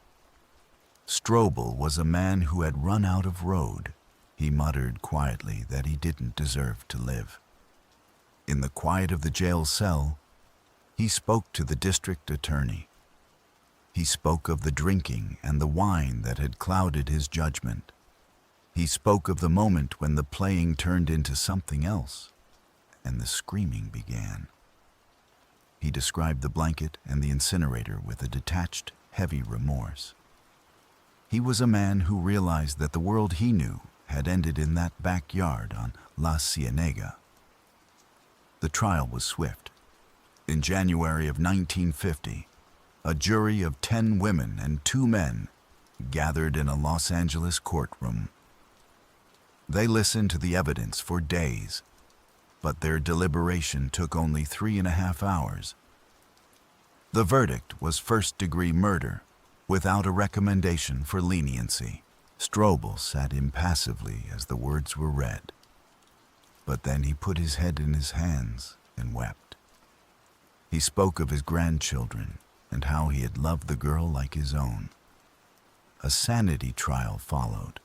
Stroble was a man who had run out of road. He muttered quietly that he didn't deserve to live. In the quiet of the jail cell, he spoke to the district attorney. He spoke of the drinking and the wine that had clouded his judgment. He spoke of the moment when the playing turned into something else, and the screaming began. He described the blanket and the incinerator with a detached, heavy remorse. He was a man who realized that the world he knew had ended in that backyard on La Cienega. The trial was swift. In January of 1950, a jury of 10 women and 2 men gathered in a Los Angeles courtroom. They listened to the evidence for days, but their deliberation took only 3.5 hours. The verdict was first-degree murder, without a recommendation for leniency. Stroble sat impassively as the words were read, but then he put his head in his hands and wept. He spoke of his grandchildren and how he had loved the girl like his own. A sanity trial followed,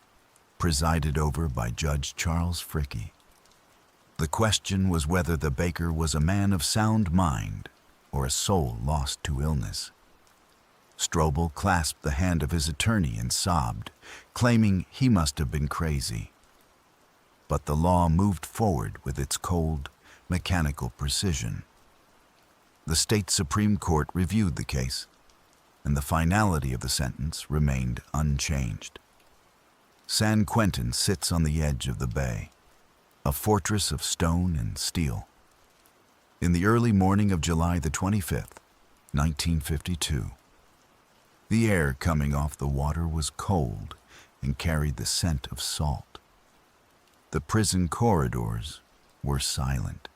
presided over by Judge Charles Fricke. The question was whether the baker was a man of sound mind or a soul lost to illness. Stroble clasped the hand of his attorney and sobbed, claiming he must have been crazy. But the law moved forward with its cold, mechanical precision. The state Supreme Court reviewed the case, and the finality of the sentence remained unchanged. San Quentin sits on the edge of the bay, a fortress of stone and steel. In the early morning of July the 25th, 1952, the air coming off the water was cold and carried the scent of salt. The prison corridors were silent.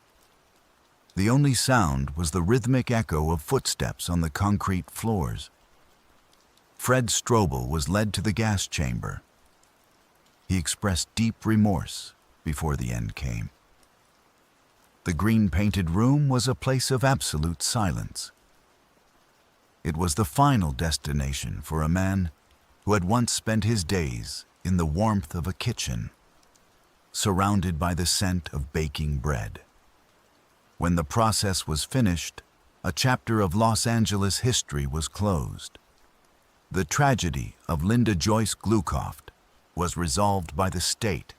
The only sound was the rhythmic echo of footsteps on the concrete floors. Fred Stroble was led to the gas chamber. He expressed deep remorse before the end came. The green-painted room was a place of absolute silence. It was the final destination for a man who had once spent his days in the warmth of a kitchen, surrounded by the scent of baking bread. When the process was finished, a chapter of Los Angeles history was closed. The tragedy of Linda Joyce Glucoft was resolved by the state,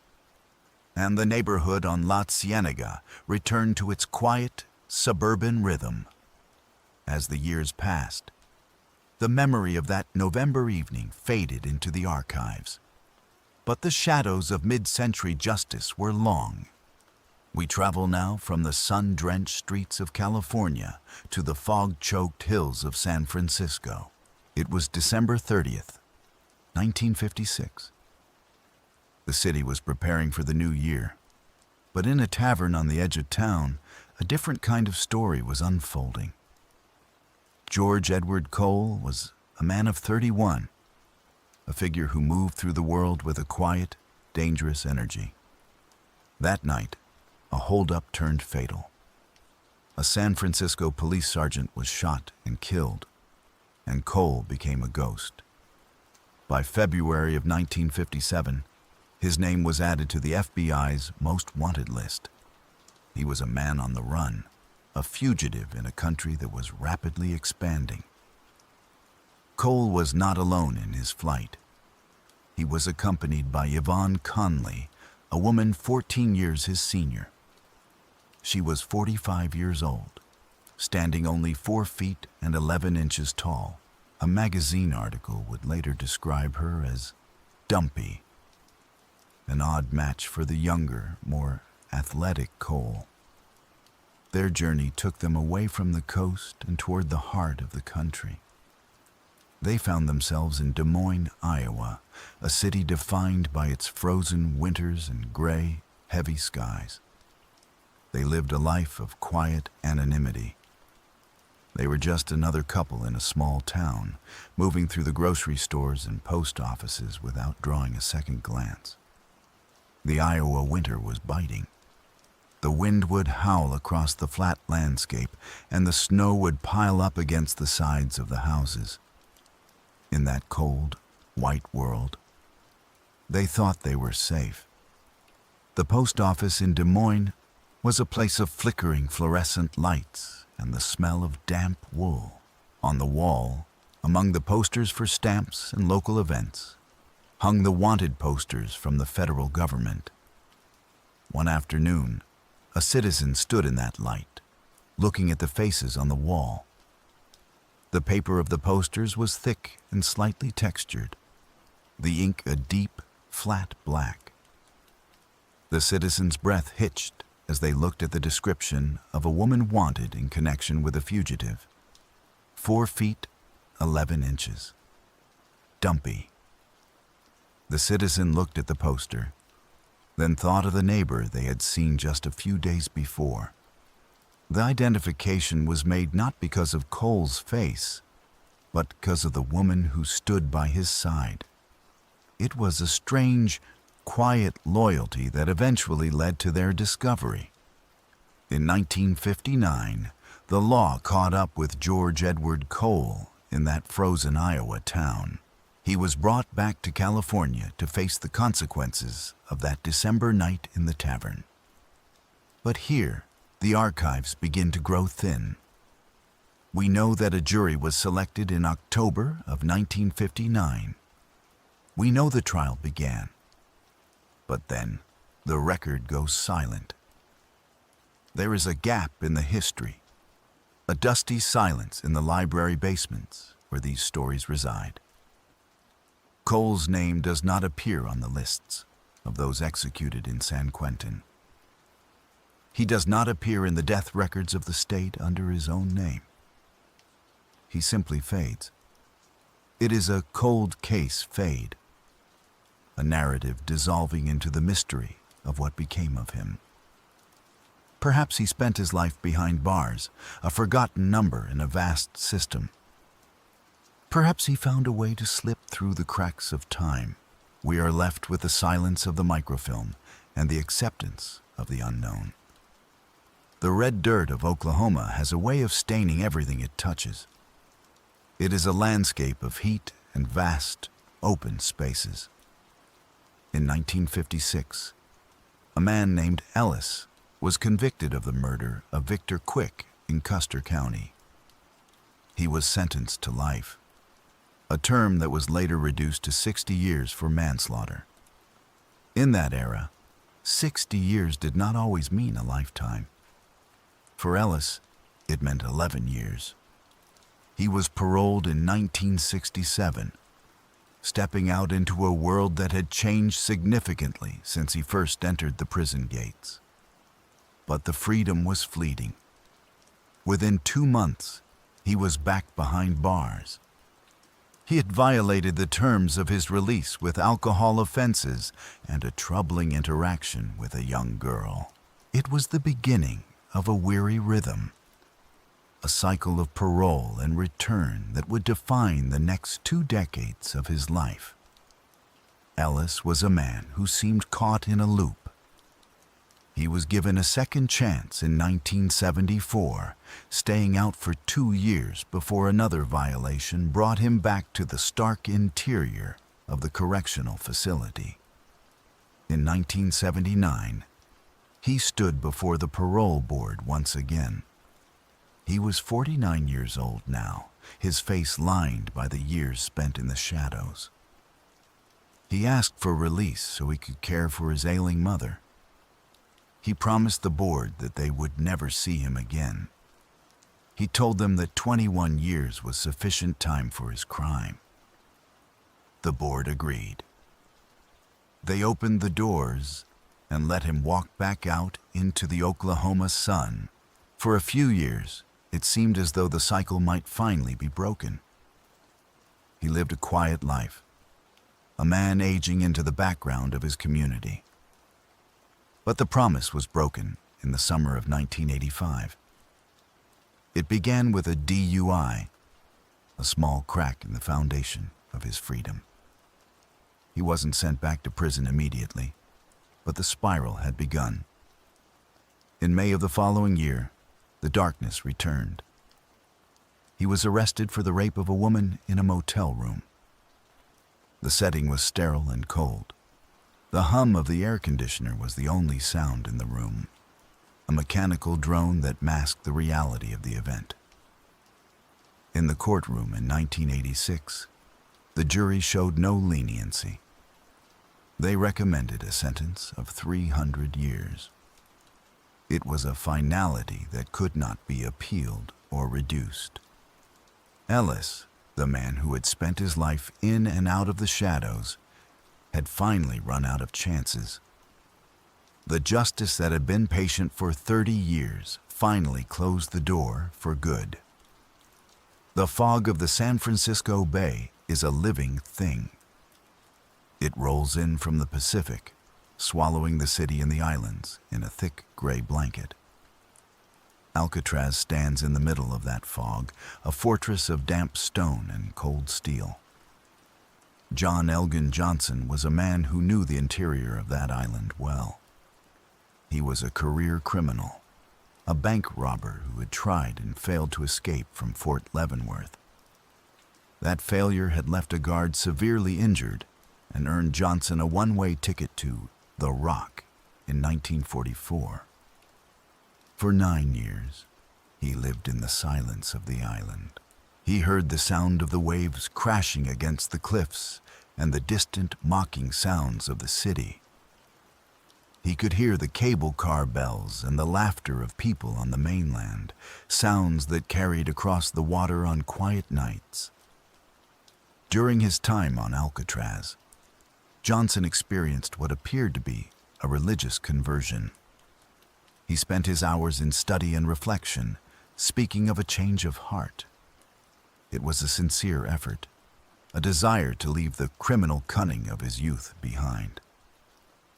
and the neighborhood on La Cienega returned to its quiet, suburban rhythm. As the years passed, the memory of that November evening faded into the archives. But the shadows of mid-century justice were long. We travel now from the sun-drenched streets of California to the fog-choked hills of San Francisco. It was December 30th, 1956. The city was preparing for the new year, but in a tavern on the edge of town, a different kind of story was unfolding. George Edward Cole was a man of 31, a figure who moved through the world with a quiet, dangerous energy. That night, a holdup turned fatal. A San Francisco police sergeant was shot and killed, and Cole became a ghost. By February of 1957, his name was added to the FBI's most wanted list. He was a man on the run, a fugitive in a country that was rapidly expanding. Cole was not alone in his flight. He was accompanied by Yvonne Conley, a woman 14 years his senior. She was 45 years old, standing only 4 feet and 11 inches tall. A magazine article would later describe her as dumpy, an odd match for the younger, more athletic Cole. Their journey took them away from the coast and toward the heart of the country. They found themselves in Des Moines, Iowa, a city defined by its frozen winters and gray, heavy skies. They lived a life of quiet anonymity. They were just another couple in a small town, moving through the grocery stores and post offices without drawing a second glance. The Iowa winter was biting. The wind would howl across the flat landscape, and the snow would pile up against the sides of the houses. In that cold, white world, they thought they were safe. The post office in Des Moines was a place of flickering fluorescent lights and the smell of damp wool. On the wall, among the posters for stamps and local events, hung the wanted posters from the federal government. One afternoon, a citizen stood in that light, looking at the faces on the wall. The paper of the posters was thick and slightly textured, the ink a deep, flat black. The citizen's breath hitched as they looked at the description of a woman wanted in connection with a fugitive. 4 feet, 11 inches. Dumpy. The citizen looked at the poster, then thought of the neighbor they had seen just a few days before. The identification was made not because of Cole's face, but because of the woman who stood by his side. It was a strange, quiet loyalty that eventually led to their discovery. In 1959, the law caught up with George Edward Cole in that frozen Iowa town. He was brought back to California to face the consequences of that December night in the tavern. But here, the archives begin to grow thin. We know that a jury was selected in October of 1959. We know the trial began. But then, the record goes silent. There is a gap in the history, a dusty silence in the library basements where these stories reside. Cole's name does not appear on the lists of those executed in San Quentin. He does not appear in the death records of the state under his own name. He simply fades. It is a cold case fade, a narrative dissolving into the mystery of what became of him. Perhaps he spent his life behind bars, a forgotten number in a vast system. Perhaps he found a way to slip through the cracks of time. We are left with the silence of the microfilm and the acceptance of the unknown. The red dirt of Oklahoma has a way of staining everything it touches. It is a landscape of heat and vast, open spaces. In 1956, a man named Ellis was convicted of the murder of Victor Quick in Custer County. He was sentenced to life, a term that was later reduced to 60 years for manslaughter. In that era, 60 years did not always mean a lifetime. For Ellis, it meant 11 years. He was paroled in 1967, stepping out into a world that had changed significantly since he first entered the prison gates. But the freedom was fleeting. Within 2 months, he was back behind bars. He had violated the terms of his release with alcohol offenses and a troubling interaction with a young girl. It was the beginning of a weary rhythm, a cycle of parole and return that would define the next 2 decades of his life. Ellis was a man who seemed caught in a loop. He was given a second chance in 1974, staying out for 2 years before another violation brought him back to the stark interior of the correctional facility. In 1979, he stood before the parole board once again. He was 49 years old now, his face lined by the years spent in the shadows. He asked for release so he could care for his ailing mother. He promised the board that they would never see him again. He told them that 21 years was sufficient time for his crime. The board agreed. They opened the doors and let him walk back out into the Oklahoma sun. For a few years, it seemed as though the cycle might finally be broken. He lived a quiet life, a man aging into the background of his community. But the promise was broken in the summer of 1985. It began with a DUI, a small crack in the foundation of his freedom. He wasn't sent back to prison immediately, but the spiral had begun. In May of the following year, the darkness returned. He was arrested for the rape of a woman in a motel room. The setting was sterile and cold. The hum of the air conditioner was the only sound in the room, a mechanical drone that masked the reality of the event. In the courtroom in 1986, the jury showed no leniency. They recommended a sentence of 300 years. It was a finality that could not be appealed or reduced. Ellis, the man who had spent his life in and out of the shadows, had finally run out of chances. The justice that had been patient for 30 years finally closed the door for good. The fog of the San Francisco Bay is a living thing. It rolls in from the Pacific, swallowing the city and the islands in a thick gray blanket. Alcatraz stands in the middle of that fog, a fortress of damp stone and cold steel. John Elgin Johnson was a man who knew the interior of that island well. He was a career criminal, a bank robber who had tried and failed to escape from Fort Leavenworth. That failure had left a guard severely injured and earned Johnson a one-way ticket to The Rock in 1944. For 9 years, he lived in the silence of the island. He heard the sound of the waves crashing against the cliffs and the distant mocking sounds of the city. He could hear the cable car bells and the laughter of people on the mainland, sounds that carried across the water on quiet nights. During his time on Alcatraz, Johnson experienced what appeared to be a religious conversion. He spent his hours in study and reflection, speaking of a change of heart. It was a sincere effort, a desire to leave the criminal cunning of his youth behind.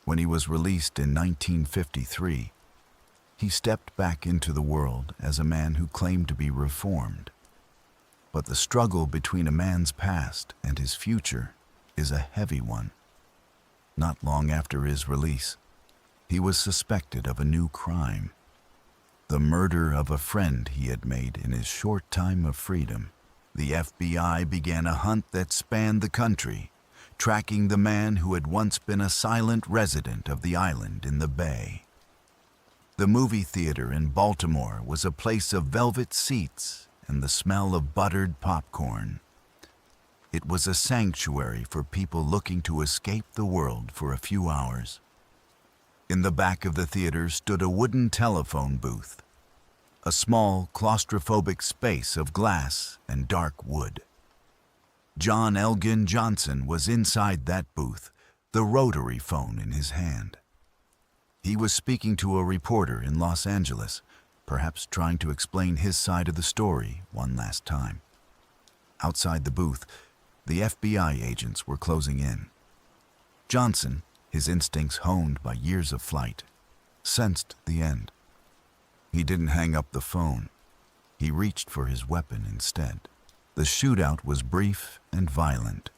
When he was released in 1953, he stepped back into the world as a man who claimed to be reformed. But the struggle between a man's past and his future is a heavy one. Not long after his release, he was suspected of a new crime, the murder of a friend he had made in his short time of freedom. The FBI began a hunt that spanned the country, tracking the man who had once been a silent resident of the island in the Bay. The movie theater in Baltimore was a place of velvet seats and the smell of buttered popcorn. It was a sanctuary for people looking to escape the world for a few hours. In the back of the theater stood a wooden telephone booth, a small claustrophobic space of glass and dark wood. John Elgin Johnson was inside that booth, the rotary phone in his hand. He was speaking to a reporter in Los Angeles, perhaps trying to explain his side of the story one last time. Outside the booth, the FBI agents were closing in. Johnson, his instincts honed by years of flight, sensed the end. He didn't hang up the phone. He reached for his weapon instead. The shootout was brief and violent.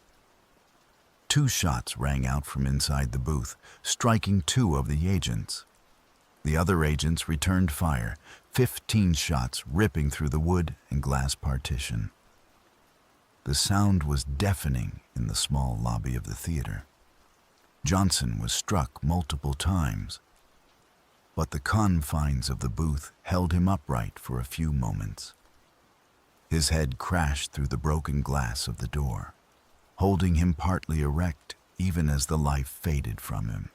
2 shots rang out from inside the booth, striking 2 of the agents. The other agents returned fire, 15 shots ripping through the wood and glass partition. The sound was deafening in the small lobby of the theater. Johnson was struck multiple times, but the confines of the booth held him upright for a few moments. His head crashed through the broken glass of the door, holding him partly erect even as the life faded from him.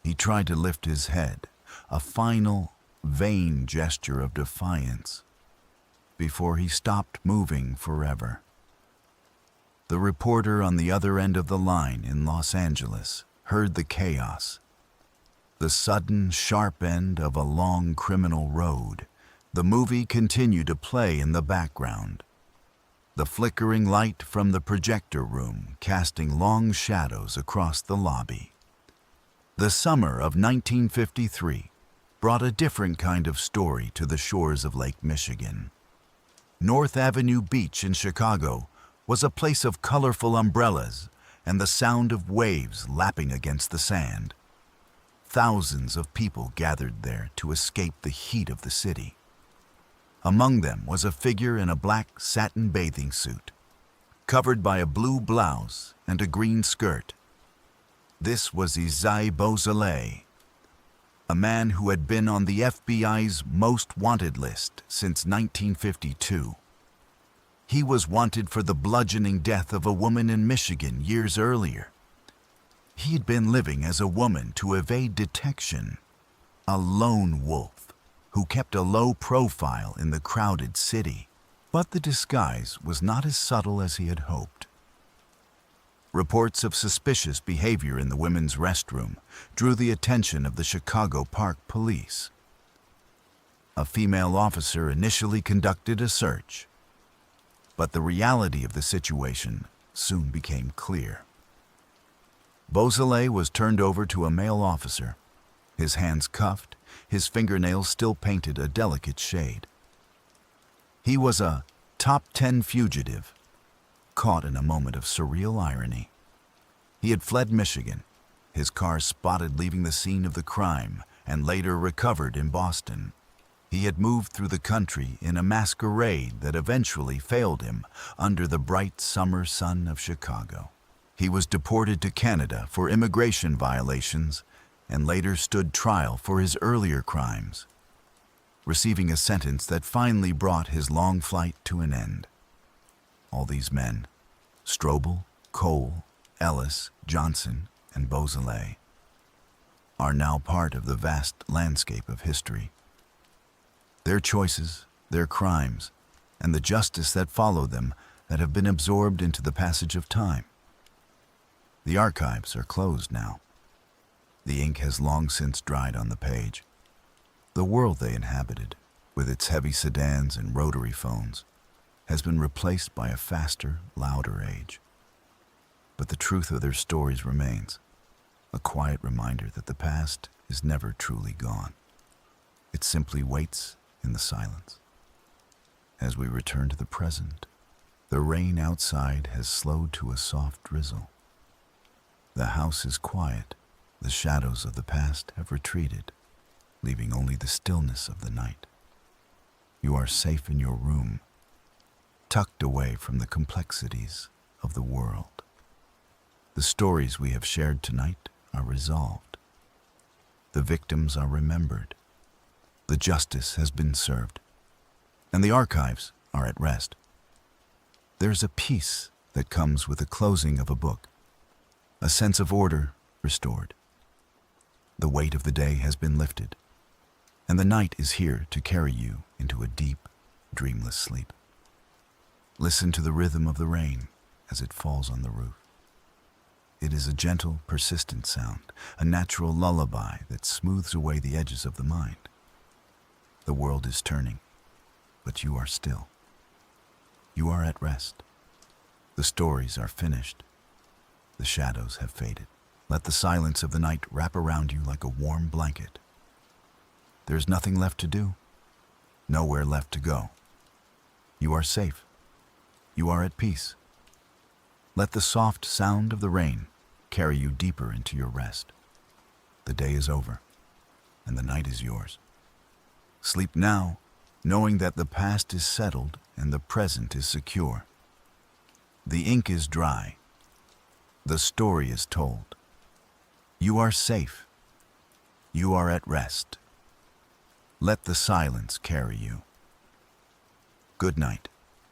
He tried to lift his head, a final, vain gesture of defiance, before he stopped moving forever. The reporter on the other end of the line in Los Angeles heard the chaos, the sudden, sharp end of a long criminal road. The movie continued to play in the background, the flickering light from the projector room casting long shadows across the lobby. The summer of 1953 brought a different kind of story to the shores of Lake Michigan. North Avenue Beach in Chicago was a place of colorful umbrellas and the sound of waves lapping against the sand. Thousands of people gathered there to escape the heat of the city. Among them was a figure in a black satin bathing suit, covered by a blue blouse and a green skirt. This was Isaie Beausoleil, a man who had been on the FBI's most wanted list since 1952. He was wanted for the bludgeoning death of a woman in Michigan years earlier. He'd been living as a woman to evade detection, a lone wolf who kept a low profile in the crowded city. But the disguise was not as subtle as he had hoped. Reports of suspicious behavior in the women's restroom drew the attention of the Chicago Park Police. A female officer initially conducted a search, but the reality of the situation soon became clear. Beausoleil was turned over to a male officer, his hands cuffed, his fingernails still painted a delicate shade. He was a top 10 fugitive, caught in a moment of surreal irony. He had fled Michigan, his car spotted leaving the scene of the crime and later recovered in Boston. He had moved through the country in a masquerade that eventually failed him under the bright summer sun of Chicago. He was deported to Canada for immigration violations and later stood trial for his earlier crimes, receiving a sentence that finally brought his long flight to an end. All these men, Stroble, Cole, Ellis, Johnson, and Beausoleil, are now part of the vast landscape of history. Their choices, their crimes, and the justice that followed them that have been absorbed into the passage of time. The archives are closed now. The ink has long since dried on the page. The world they inhabited, with its heavy sedans and rotary phones, has been replaced by a faster, louder age. But the truth of their stories remains, a quiet reminder that the past is never truly gone. It simply waits in the silence. As we return to the present, the rain outside has slowed to a soft drizzle. The house is quiet. The shadows of the past have retreated, leaving only the stillness of the night. You are safe in your room, tucked away from the complexities of the world. The stories we have shared tonight are resolved. The victims are remembered. The justice has been served, and the archives are at rest. There's a peace that comes with the closing of a book, a sense of order restored. The weight of the day has been lifted, and the night is here to carry you into a deep, dreamless sleep. Listen to the rhythm of the rain as it falls on the roof. It is a gentle, persistent sound, a natural lullaby that smooths away the edges of the mind. The world is turning, but you are still. You are at rest. The stories are finished. The shadows have faded. Let the silence of the night wrap around you like a warm blanket. There is nothing left to do, nowhere left to go. You are safe. You are at peace. Let the soft sound of the rain carry you deeper into your rest. The day is over, and the night is yours. Sleep now, knowing that the past is settled and the present is secure. The ink is dry. The story is told. You are safe. You are at rest. Let the silence carry you. Good night.